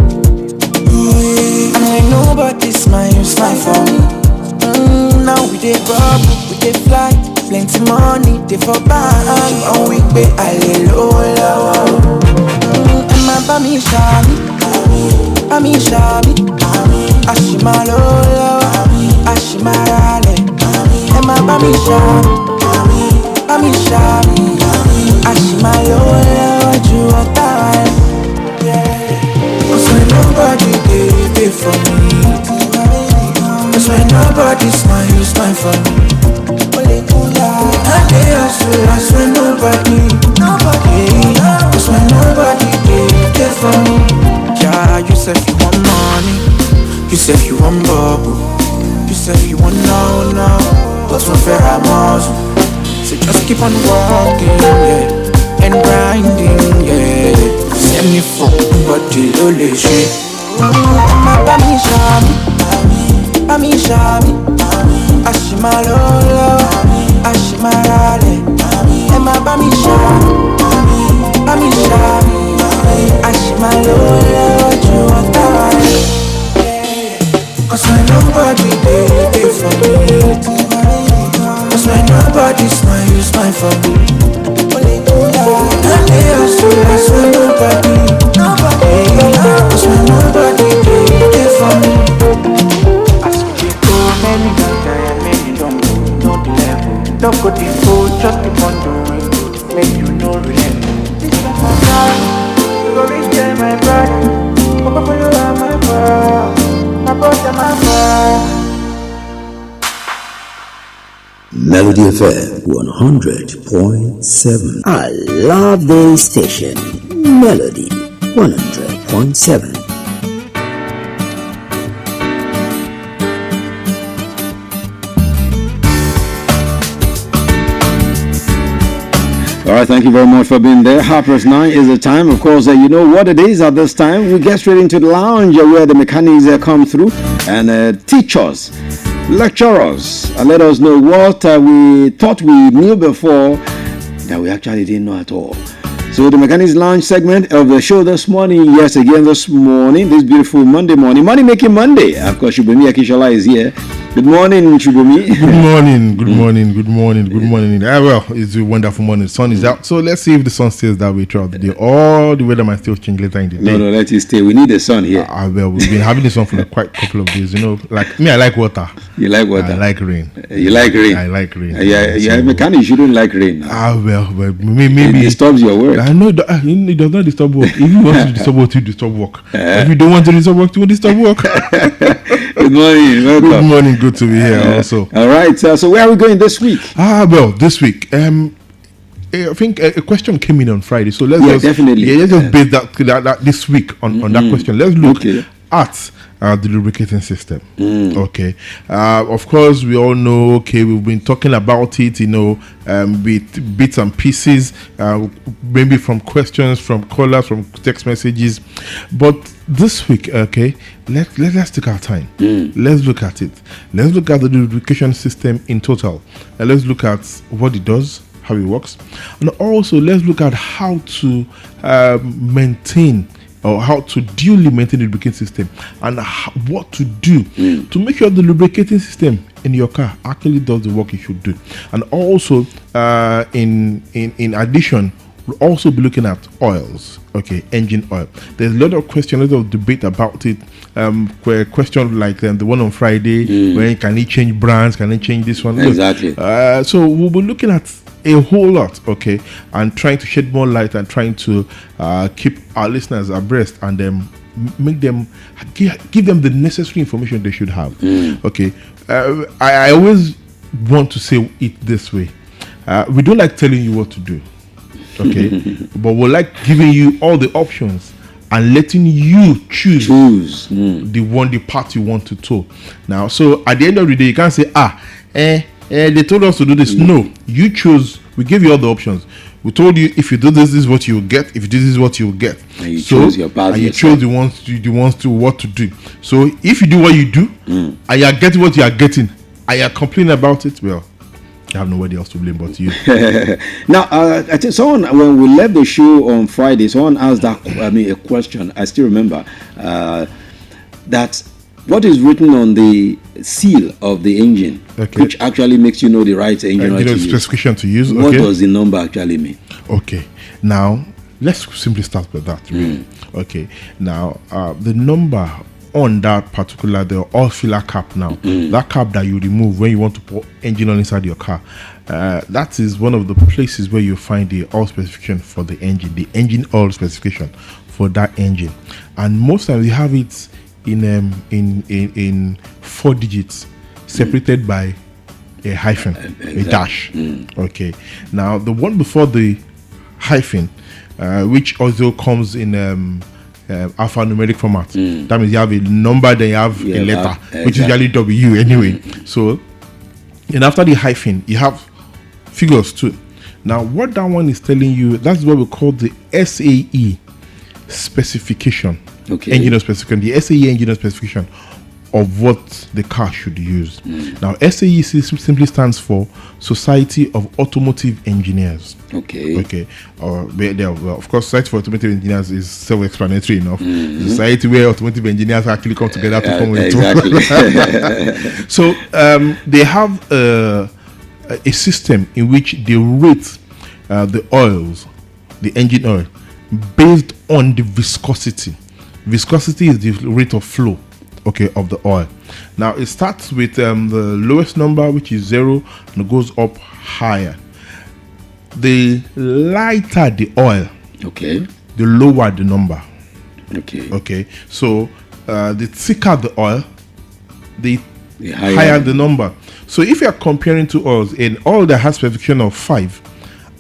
And when nobody smile, you smile for me. Now we dey bubble, we dey fly. Plenty money, they for bank. One week, pay hallelujah. Bami shami, Ashimalola, Ashimarale, Emma Bami shami, Ashimalola, Juatale. Cause when nobody did for me, cause when nobody smile, you smile for me. And they ask when nobody, cause when nobody did for me. Yeah, you said you want money, you said you want bubble, you said you want no, but one fair amount. So just keep on walking, yeah, and grinding, yeah. Send me for body lole shit. Bami shami, Ashimalola, Ashimarale, Emma Bami shami, Ashimalola, Juatale. Cause when nobody there for me, cause when nobody smile, you smile for me. And they also ask when nobody, cause when nobody there for me. As we go, many don't die, many don't go, no the level. Don't go the food, just keep on doing, make you no relent. This is my time, you go reach there, my brother. Papa, you are my brother, my brother, my brother. Melody FM 100.7. I love this station. Melody 100.7. All right, thank you very much for being there. 9:30 is the time. Of course, you know what it is at this time. We get straight into the lounge where the mechanics come through and teach us, lecture us, and let us know what we thought we knew before that we actually didn't know at all. So the Mechanics Lounge segment of the show this morning, yes, again this morning, this beautiful Monday morning, Money Making Monday. Of course, Shubumi Akishola is here. Good morning, Shubumi. Good morning. Well, it's a wonderful morning. The sun is out, so let's see if the sun stays that way throughout the day. All the weather might still change later in the day. No, let it stay. We need the sun here. Well, we've been having the sun for quite a couple of days. You know, like me, I like water. You like water? I like rain. You like rain? I like rain. Yeah, a mechanic shouldn't like rain. Well, maybe it disturbs your work. I know that it does not disturb work. If you want to disturb work, you disturb work. If you don't want to disturb work, you will disturb work. Good morning. Welcome. Good morning. Good to be here. Also. All right. So where are we going this week? Well, this week, I think a question came in on Friday, so let's let's just base that this week on that question. Let's look at the lubricating system. Okay, of course we all know. Okay, we've been talking about it. With bits and pieces, maybe from questions, from callers, from text messages. But this week, okay, let's take our time. Let's look at it. Let's look at the lubrication system in total, and let's look at what it does, how it works, and also let's look at how to maintain or how to duly maintain the lubricating system, and what to do to make sure the lubricating system in your car actually does the work it should do. And also in addition, we'll also be looking at oils. Okay, engine oil. There's a lot of questions, a lot of debate about it. Questions like the one on Friday, when can it change brands, can it change this one? Exactly. So we'll be looking at a whole lot, okay, and trying to shed more light and trying to keep our listeners abreast and make them give them the necessary information they should have. Okay, I always want to say it this way: we don't like telling you what to do, okay, but we like giving you all the options and letting you choose the part you want to tow. Now, so at the end of the day, you can't say they told us to do this. No, you choose. We gave you all the options. We told you if you do this, this is what you will get. If you do this, is what you will get. And you chose your path. And you chose the ones to what to do. So if you do what you do, and you are getting what you are getting, and you are complaining about it, well, I have nobody else to blame but you. Now, I think someone, when we left the show on Friday, someone asked a question. I still remember that what is written on the seal of the engine, which actually makes you know the right engine specification to use. What does the number actually mean? Okay, now let's simply start with that. Okay, now the number on that particular the oil filler cap now, that cap that you remove when you want to put engine oil inside your car, that is one of the places where you find the oil specification for the engine oil specification for that engine, and most times you have it in 4 digits, separated by a hyphen, a dash. Okay, now the one before the hyphen, which also comes in alphanumeric format. That means you have a number, then you have a letter, which is usually W anyway. So, and after the hyphen, you have figures too. Now, what that one is telling you, that's what we call the SAE specification. Engine oil specification. The SAE engine oil specification of what the car should use. Now, SAE simply stands for Society of Automotive Engineers. Okay. Of course, Society for Automotive Engineers is self-explanatory enough. Society where automotive engineers actually come together to come into. So they have a system in which they rate the oils, the engine oil, based on the viscosity. Viscosity is the rate of flow, of the oil. Now it starts with the lowest number, which is 0, and it goes up higher. The lighter the oil, the lower the number. So the thicker the oil, the higher the number. So if you are comparing two oils, an oil that has specification of 5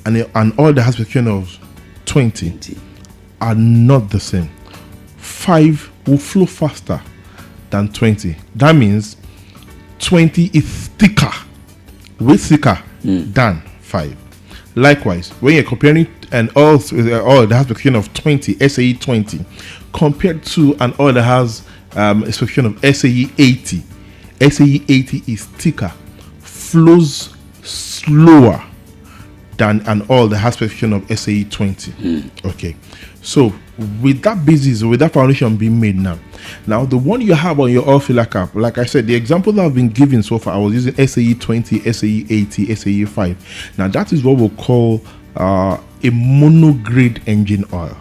and an oil that has specification of 20 are not the same. 5 will flow faster than 20. That means 20 is thicker, way thicker than 5. Likewise, when you're comparing an oil that has specification of 20, SAE 20, compared to an oil that has a specification of SAE 80, SAE 80 is thicker, flows slower than an oil that has specification of SAE 20. So with that basis, with that foundation being made now the one you have on your oil filler cap, like I said, the example that I've been given so far, I was using SAE 20, SAE 80, SAE 5. Now that is what we'll call a monograde engine oil.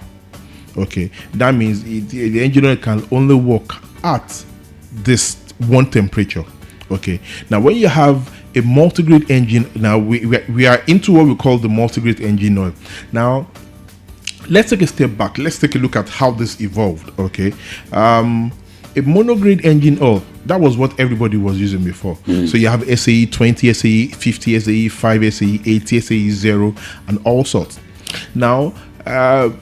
That means the engine oil can only work at this one temperature. Okay. Now, when you have a multi-grade engine, now we are into what we call the multi-grade engine oil. Now, let's take a step back. Let's take a look at how this evolved. Okay. A monograde engine oil, that was what everybody was using before. So you have SAE 20, SAE 50, SAE 5, SAE 80, SAE 0, and all sorts. Now, of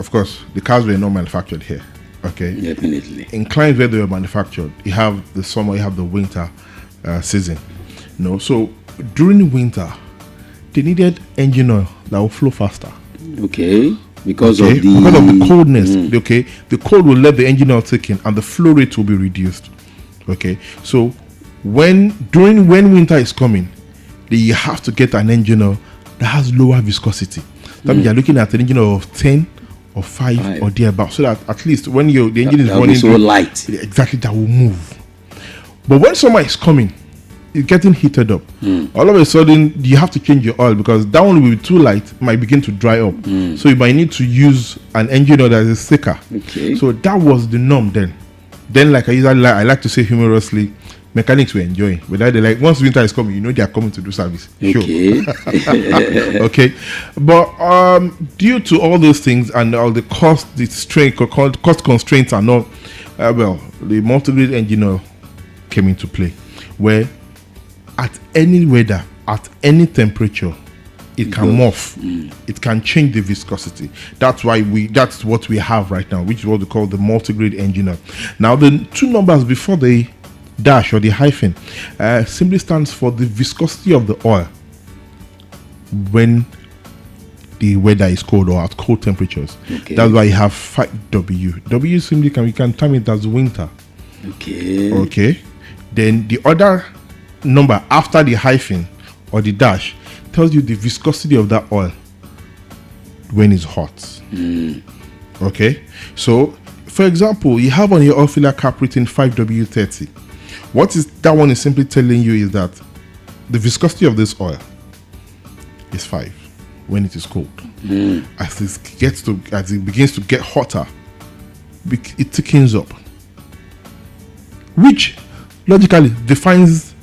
course, the cars were not manufactured here. Okay. Definitely. In climes where they were manufactured, you have the summer, you have the winter season. So during the winter, they needed engine oil that will flow faster. Okay. Because of the coldness. Okay. The cold will let the engine oil take in and the flow rate will be reduced. Okay. So when winter is coming, you have to get an engine oil that has lower viscosity. That means you're looking at an engine oil of 10 or 5 or thereabout, so that at least when the engine is running so light, exactly, that will move. But when summer is coming, it's getting heated up. All of a sudden, you have to change your oil because that one will be too light, might begin to dry up. So you might need to use an engine oil that is thicker. Okay. So that was the norm then. Then, like I like to say humorously, mechanics were enjoying. But they're like, once winter is coming, they are coming to do service. Okay. Sure. Okay. But due to all those things and all the cost constraints and all, the multi-grade engine oil came into play, where at any weather, at any temperature, it can morph. It can change the viscosity. That's what we have right now, which is what we call the multi-grade engine oil. Now, the two numbers before the dash or the hyphen simply stands for the viscosity of the oil when the weather is cold or at cold temperatures. Okay. That's why you have 5W. W simply we can term it as winter. Okay. Then the other number after the hyphen or the dash tells you the viscosity of that oil when it's hot. Okay. So, for example, you have on your oil filler cap written 5W30. What is that one is simply telling you is that the viscosity of this oil is 5 when it is cold. As it begins to get hotter, it thickens up, which logically defines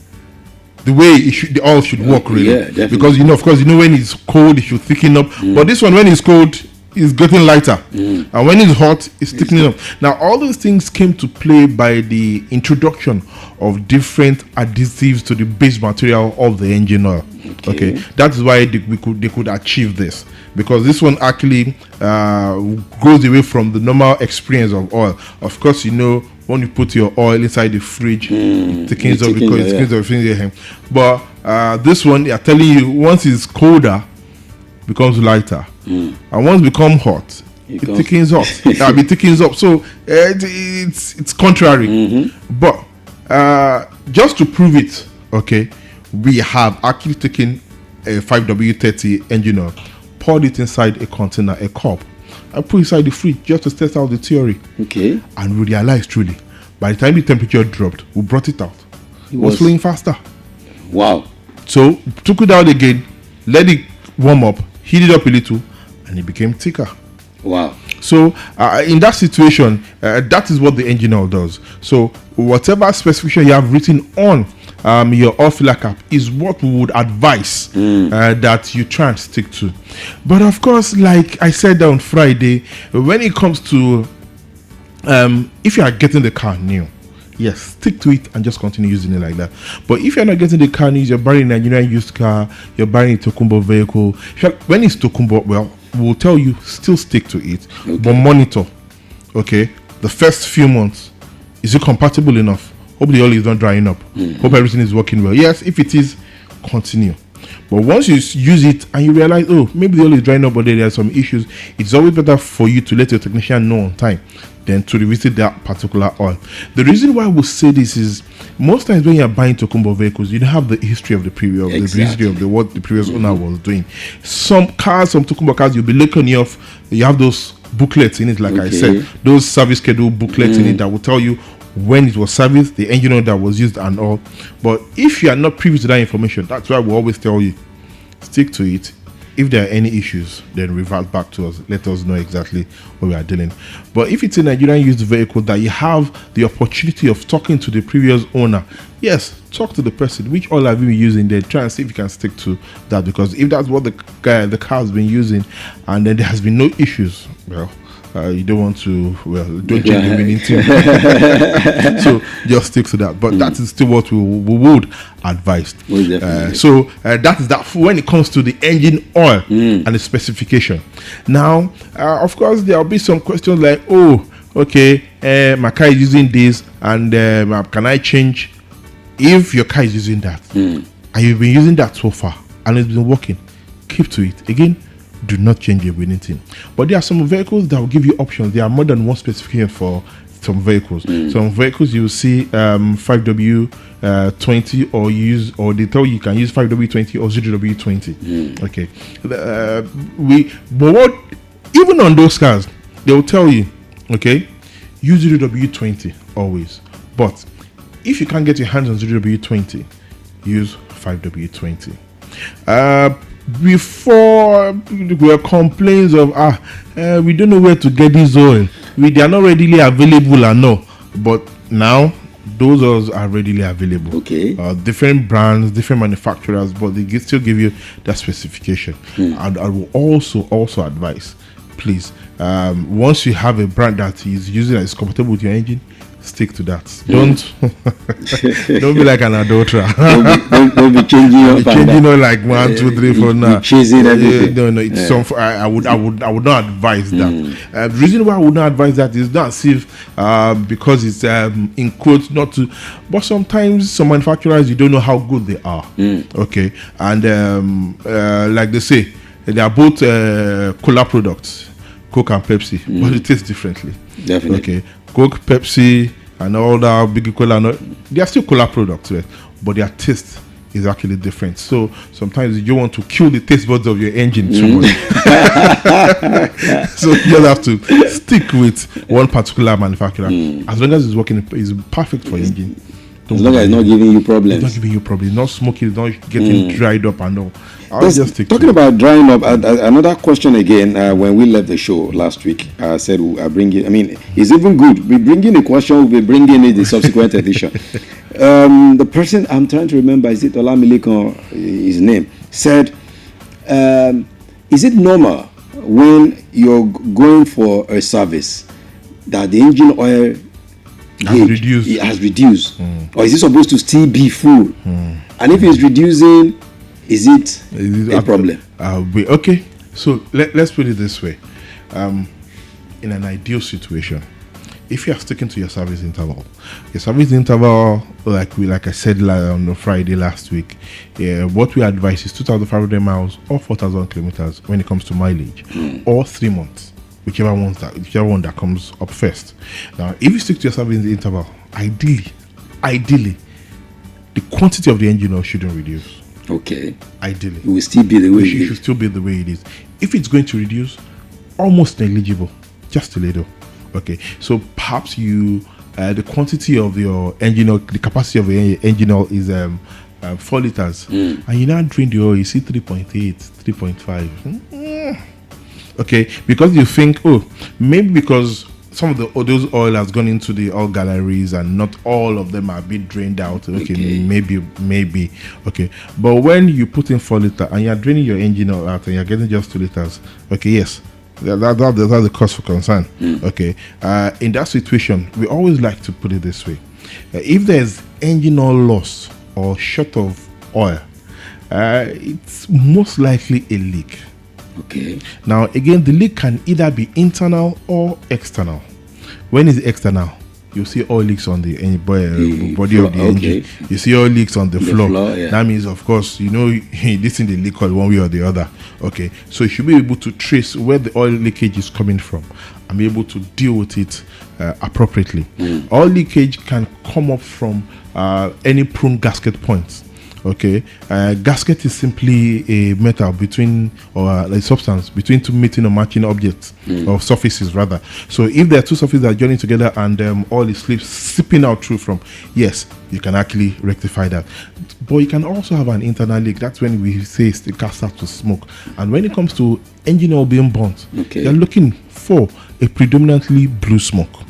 the way the oil should work, really. Yeah, because of course, when it's cold, it should thicken up. But this one, when it's cold, is getting lighter, and when it's hot, it's thickening up. Now, all those things came to play by the introduction of different adhesives to the base material of the engine oil. Okay, that is why they could achieve this, because this one actually goes away from the normal experience of oil. Of course, when you put your oil inside the fridge, it thickens up because it thickens everything. But this one, they are telling you, once it's colder, becomes lighter, and once become hot, it thickens up. It thickens up. So it's contrary. But just to prove it, okay, we have actually taken a 5W30 engine oil, poured it inside a container, a cup, and put it inside the fridge just to test out the theory. Okay. And we realized truly, by the time the temperature dropped, we brought it out. It was flowing faster. Wow. So took it out again, let it warm up, heat it up a little, and it became thicker. Wow. So in that situation, that is what the engine oil does. So whatever specification you have written on your oil filler cap is what we would advise that you try and stick to. But of course, like I said on Friday, when it comes to if you are getting the car new, yes, stick to it and just continue using it like that. But if you're not getting the car new, you're buying a Nigerian used car, you're buying a Tokumbo vehicle. When it's Tokumbo, we'll tell you still stick to it, but monitor. Okay, the first few months, is it compatible enough? Hope the oil is not drying up. Hope everything is working well. Yes, if it is, continue. But once you use it and you realize, maybe the oil is drying up, but there are some issues, it's always better for you to let your technician know on time than to revisit that particular oil. The reason why we say this is most times when you're buying Tokumbo vehicles, you don't have the history of the previous, the history of what the previous owner was doing. Some Tokumbo cars, you'll be looking off, you have those booklets in it, like I said, those service schedule booklets in it that will tell you when it was serviced, the engine oil that was used and all. But if you are not privy to that information, that's why we always tell you, stick to it, If there are any issues, then revert back to us. Let us know exactly what we are dealing. But if it's a Nigerian used vehicle that you have the opportunity of talking to the previous owner, yes, talk to the person. Which oil have you been using there? Try and see if you can stick to that. Because if that's what the car has been using, and then there has been no issues, well, you don't want to, don't change the winning team. So just stick to that. But that is still what we would advise. So that is that when it comes to the engine oil and the specification. Now, of course, there will be some questions like, oh, okay, my car is using this, and can I change? If your car is using that, and you've been using that so far, and it's been working, keep to it. Again, do not change your winning team. But there are some vehicles that will give you options. There are more than one specification for some vehicles. Some vehicles you will see 5W20 or they tell you can use 5W20 or 0W20. Okay. But even on those cars, they will tell you, okay, use 0W20 always. But if you can't get your hands on 0W20, use 5W20. Before there were complaints of we don't know where to get this oil. They are not readily available, I know. But now those oils are readily available. Okay. Different brands, different manufacturers, but they still give you that specification. And I will also advise, please, once you have a brand that is using that is compatible with your engine, stick to that. Don't be like an adulterer. don't be changing like 1, 2, 3, 4 now. Chasing everything. No, it's I would not advise that. The reason why I would not advise that is not as if because it's in quotes not to, but sometimes some manufacturers you don't know how good they are. Okay, and like they say, they are both cola products, Coke and Pepsi, but it tastes differently. Definitely. Okay. Coke, Pepsi, and all that big cola, they are still cola products, right? But their taste is actually different. So sometimes you want to kill the taste buds of your engine too much. So you just have to stick with one particular manufacturer. As long as it's working, it's perfect for your engine. As long as it's not giving you problems. It's not giving you problems. Not smoking, it's not getting dried up and all. Talking about drying up, another question again. When we left the show last week, I said I bring it. I mean, it's even good. We bring in a question. We'll be bringing in the subsequent edition. The person I'm trying to remember, is it Olamilekan? His name said, "Is it normal when you're going for a service that the engine oil has reduced, or is it supposed to still be full? And if it's reducing, is it a problem?" Okay, so let's put it this way. In an ideal situation, if you are sticking to your service interval, like I said on the Friday last week, what we advise is 2,500 miles or 4,000 kilometers when it comes to mileage, or 3 months, whichever one that comes up first. Now, if you stick to your service interval, ideally, the quantity of the engine oil shouldn't reduce. Okay. Ideally, it will still be the way it should still be the way it is. If it's going to reduce, almost negligible, just a little. Okay, so perhaps the quantity of your engine oil, the capacity of your engine oil is 4 liters, and you now drain the oil, you see 3.8, 3.5. Okay, because you think, maybe because some of those oil has gone into the oil galleries and not all of them are being drained out. Okay. Maybe. Okay, but when you put in 4 liters and you're draining your engine oil out and you're getting just 2 liters, okay, yes, that's the cause for concern. Okay, in that situation, we always like to put it this way: if there's engine oil loss or short of oil, it's most likely a leak. Okay. Now, again, the leak can either be internal or external. When it's external, you see oil leaks on the body of the engine. You see oil leaks on the floor. That means, of course, this thing they leak oil one way or the other. Okay, so you should be able to trace where the oil leakage is coming from and be able to deal with it appropriately. Oil leakage can come up from any prone gasket points. Okay, gasket is simply a metal between, or a substance between two meeting or matching objects or surfaces rather. So if there are two surfaces that are joining together and oil is seeping out through from, yes, you can actually rectify that. But you can also have an internal leak. That's when we say the car starts to smoke. And when it comes to engine oil being burnt, you're looking for a predominantly blue smoke.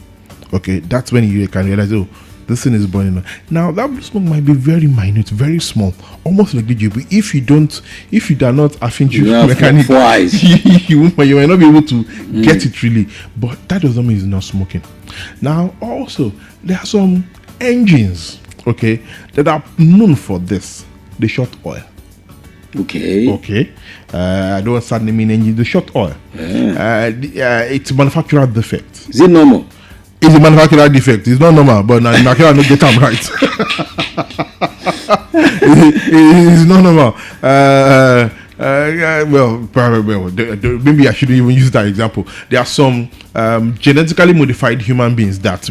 Okay, that's when you can realize, oh, this thing is burning. Now that blue smoke might be very minute, very small, almost negligible. If you are not a Finch mechanic, you might not be able to get it really. But that doesn't mean it's not smoking. Now also there are some engines, okay, that are known for this. They short oil. Okay. I don't want to start naming engine. The short oil. It's a manufacturer defect. Is it normal? It's a manufacturer defect. It's not normal, but manufacturer don't get them right. It's not normal. Maybe I shouldn't even use that example. There are some genetically modified human beings that,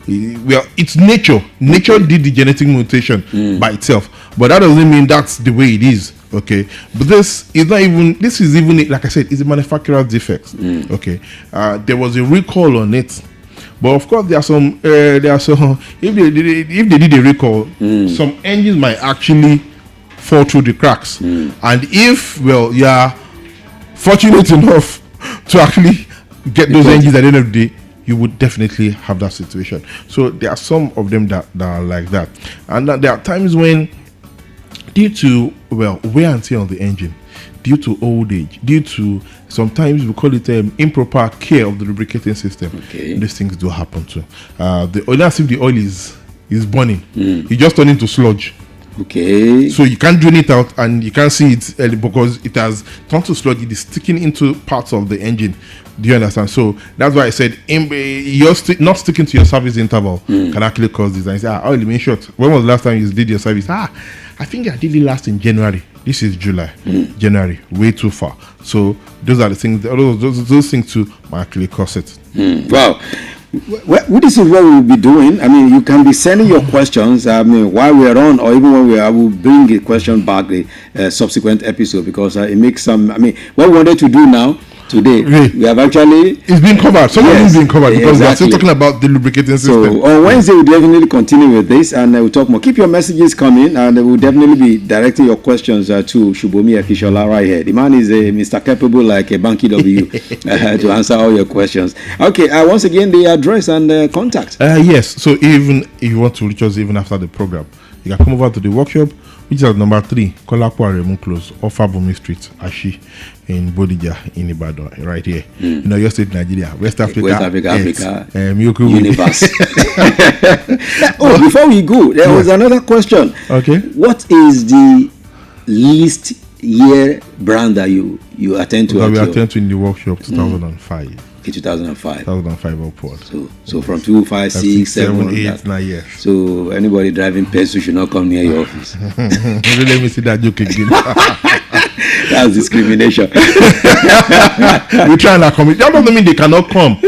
it's nature. Nature did the genetic mutation by itself, but that doesn't mean that's the way it is. Okay, but this is even like I said, it's a manufacturer defect. Okay, there was a recall on it. But of course, there are some. If they did a recall, some engines might actually fall through the cracks. And if you are fortunate enough to actually get those engines at the end of the day, you would definitely have that situation. So there are some of them that are like that, and there are times when, due to wear and tear on the engine, due to old age, due to sometimes we call it improper care of the lubricating system, these things do happen too. The oil, as if the oil is burning, it just turned into sludge. Okay. So you can't drain it out and you can't see it because it has turned to sludge. It is sticking into parts of the engine. Do you understand? So that's why I said you're not sticking to your service interval can actually cause this. And you say, oil remain short. When was the last time you did your service? I think I did it last in January. This is July. January, way too far. So those are the things. Those things too might actually cause it. Wow. Well, this is what we'll be doing. I mean, you can be sending your questions. I mean, while we're on, or even when I will bring a question back the subsequent episode, because it makes some. I mean, what we wanted to do now today, we have actually it's been covered. Some of it's been covered because we're still talking about the lubricating system. So on Wednesday we'll definitely continue with this, and we'll talk more. Keep your messages coming, and we'll definitely be directing your questions to Shubomi Akishola right here. The man is Mr. Capable like a Banky W to answer all your questions. Okay, once again the address and contact. Yes. So even if you want to reach us even after the program, you can come over to the workshop, which is at number 3, Kolakwa Remu Close, off Abumi Street, Ashi, in Bodija, in Ibadan, right here. You know, your state, Nigeria, West Africa, Africa, universe. Before we go, there was another question. Okay. What is the least year brand that you attend to? We attend to in the workshop 2005. 2005 upwards. So from 2, 5, 6, 7, 8, 9 years. So anybody driving pencil should not come near your office. Let me see that joke again. That's discrimination. We try and accommodate. That doesn't mean they cannot come,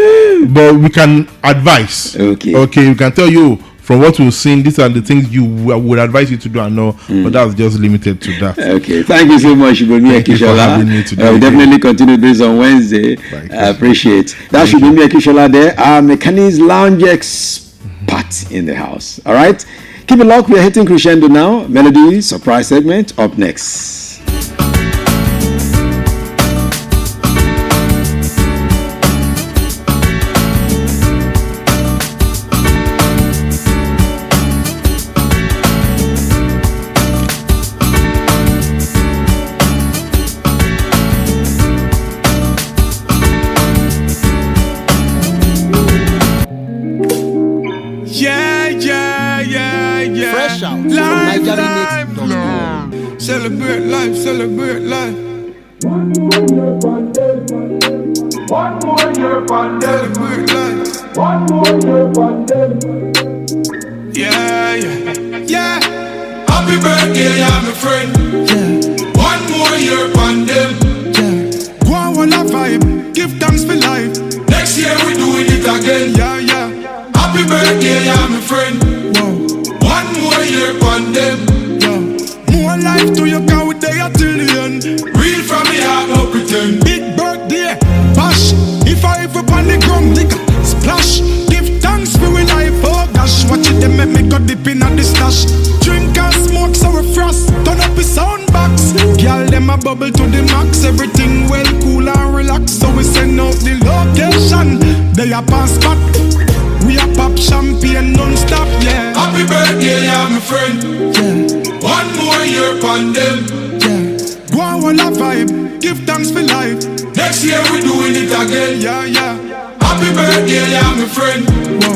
but we can advise. Okay, we can tell you from what we've seen, these are the things you would advise you to do and know, but that's just limited to that. Okay, thank you so much, Shubomi Akishola. We'll definitely continue this on Wednesday. I appreciate that. Shubomi Akishola there, our mechanics lounge expert in the house. All right, keep it locked. We are hitting crescendo now. Melody surprise segment up next. Celebrate life, celebrate life. One more year pandemic. One more year pandemic. Celebrate life. One more year pandemic. Yeah. Happy birthday, yeah, my friend. Yeah. One more year pandemic. Yeah. Go on a vibe, give thanks for life. Next year we doing it again. Yeah. Happy birthday, yeah, my friend. Whoa. One more year pandemic. More life to your cow day till the end. Real from me heart, no pretend. Big birthday, bash. If I ever on the ground, nigga, splash. Give thanks for we life, oh gosh. Watch it, they make me go deep in the stash. Drink and smoke so refresh. bubble to the max. Everything well, cool and relax. So we send out the location. They are pass spot. We are pop champagne non-stop, yeah. Happy birthday, yeah, my friend. Yeah. One more year upon them. Yeah. Go on, one a vibe. Give thanks for life. Next year we doing it again, yeah, yeah. Happy birthday, yeah, my friend. Whoa.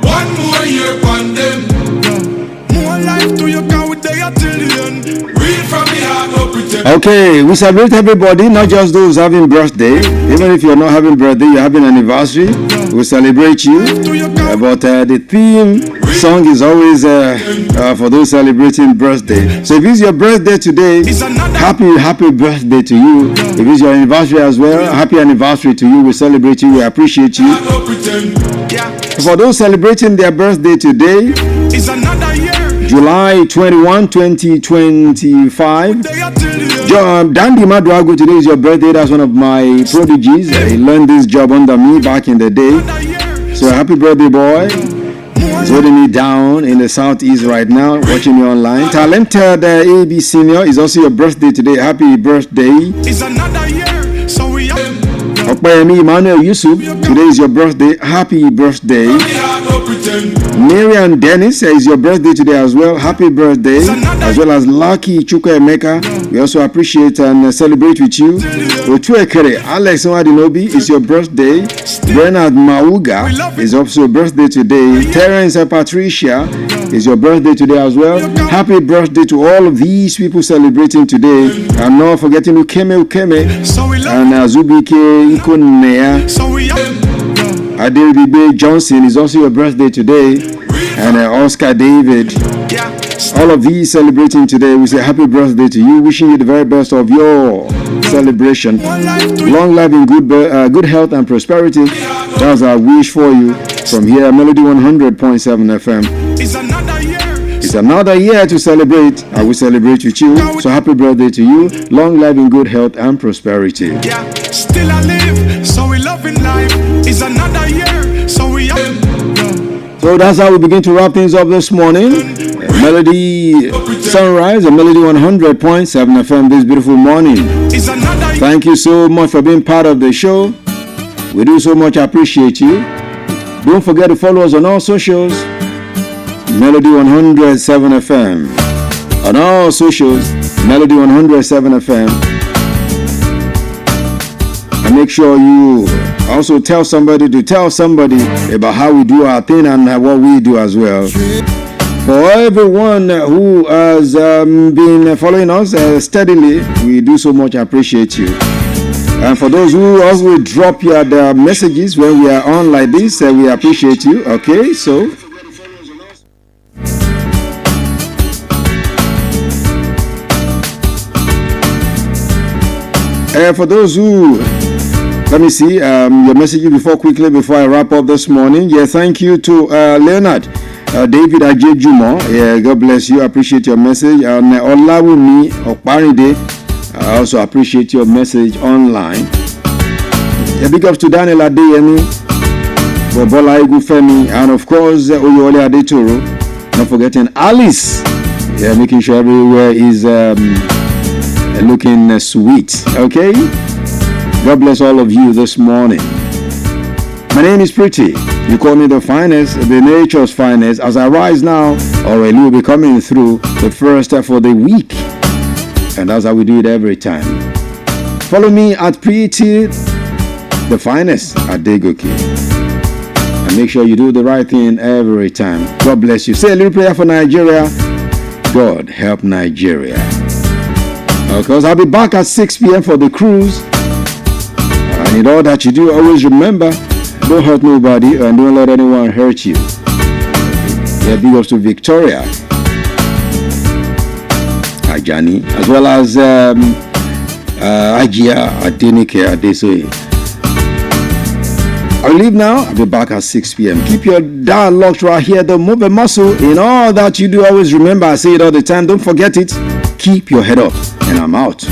One more year upon them. Yeah. More life to you, cause we there till the end. Read from the heart, no pretend. Okay, we celebrate everybody, not just those having birthday. Even if you're not having birthday, you're having anniversary. We celebrate you. But the theme song is always for those celebrating birthday. So if it's your birthday today, happy birthday to you. If it's your anniversary as well, happy anniversary to you. We celebrate you. We appreciate you. For those celebrating their birthday today, July 21, 2025. Dandy Maduago, today is your birthday. That's one of my prodigies. He learned this job under me back in the day. So happy birthday, boy. He's holding me down in the southeast right now, watching me online. Talented AB Senior, is also your birthday today. Happy birthday. It's another year, so we are. Okpayemi Emmanuel Yusuf, today is your birthday. Happy birthday. Marian Dennis, is your birthday today as well. Happy birthday. As well as Lucky Chuka Emeka, we also appreciate and celebrate with you. Otuekere Alex Nwadinobi, is your birthday. Bernard Mauga is also your birthday today. Terence Patricia is your birthday today as well. Happy birthday to all of these people celebrating today. I'm not forgetting Ukeme and Zubike Ikonea. Adebibe Johnson is also your birthday today. And Oscar David. All of these celebrating today, we say happy birthday to you. Wishing you the very best of your celebration. Long life in good health and prosperity. That's our wish for you from here, Melody 100.7 FM. It's another year to celebrate. I will celebrate with you. So happy birthday to you. Long life in good health and prosperity. Yeah, still I live, so we love in life. It's another year, so we are. So that's how we begin to wrap things up this morning. Melody Sunrise and Melody 100.7 FM this beautiful morning. Thank you so much for being part of the show. We do so much appreciate you. Don't forget to follow us on all socials. Melody 107 FM. On all socials, Melody 107 FM. And make sure you also tell somebody about how we do our thing and what we do as well. For everyone who has been following us steadily, we do so much appreciate you. And for those who also drop your messages when we are on like this, we appreciate you. Okay, so for those who, let me see your messages before I wrap up this morning. Yeah, thank you to Leonard David Ajejumo. Yeah, God bless you. I appreciate your message. And Olawumi Okparide, I also appreciate your message online. Yeah, big ups to Daniel Adeyemi, Bobola Igufemi, and of course Oyole Adetoro. Not forgetting Alice. Yeah, making sure everywhere is looking sweet. Okay, God bless all of you this morning. My name is Pretty. You call me the finest, the nature's finest. As I rise now, Aurelie will be coming through the first for the week, and that's how we do it every time. Follow me at Pretty the finest at Degoki, and make sure you do the right thing every time. God bless you. Say a little prayer for Nigeria. God help Nigeria. Because I'll be back at 6 p.m. for the cruise. And in all that you do, always remember, don't hurt nobody and don't let anyone hurt you. Yeah, big ups to Victoria, Ajani, as well as Ajia Adenike Adesoye. I'll leave now. I'll be back at 6 p.m. Keep your dialogue right here. Don't move a muscle. In all that you do, always remember, I say it all the time. Don't forget it. Keep your head up. And I'm out.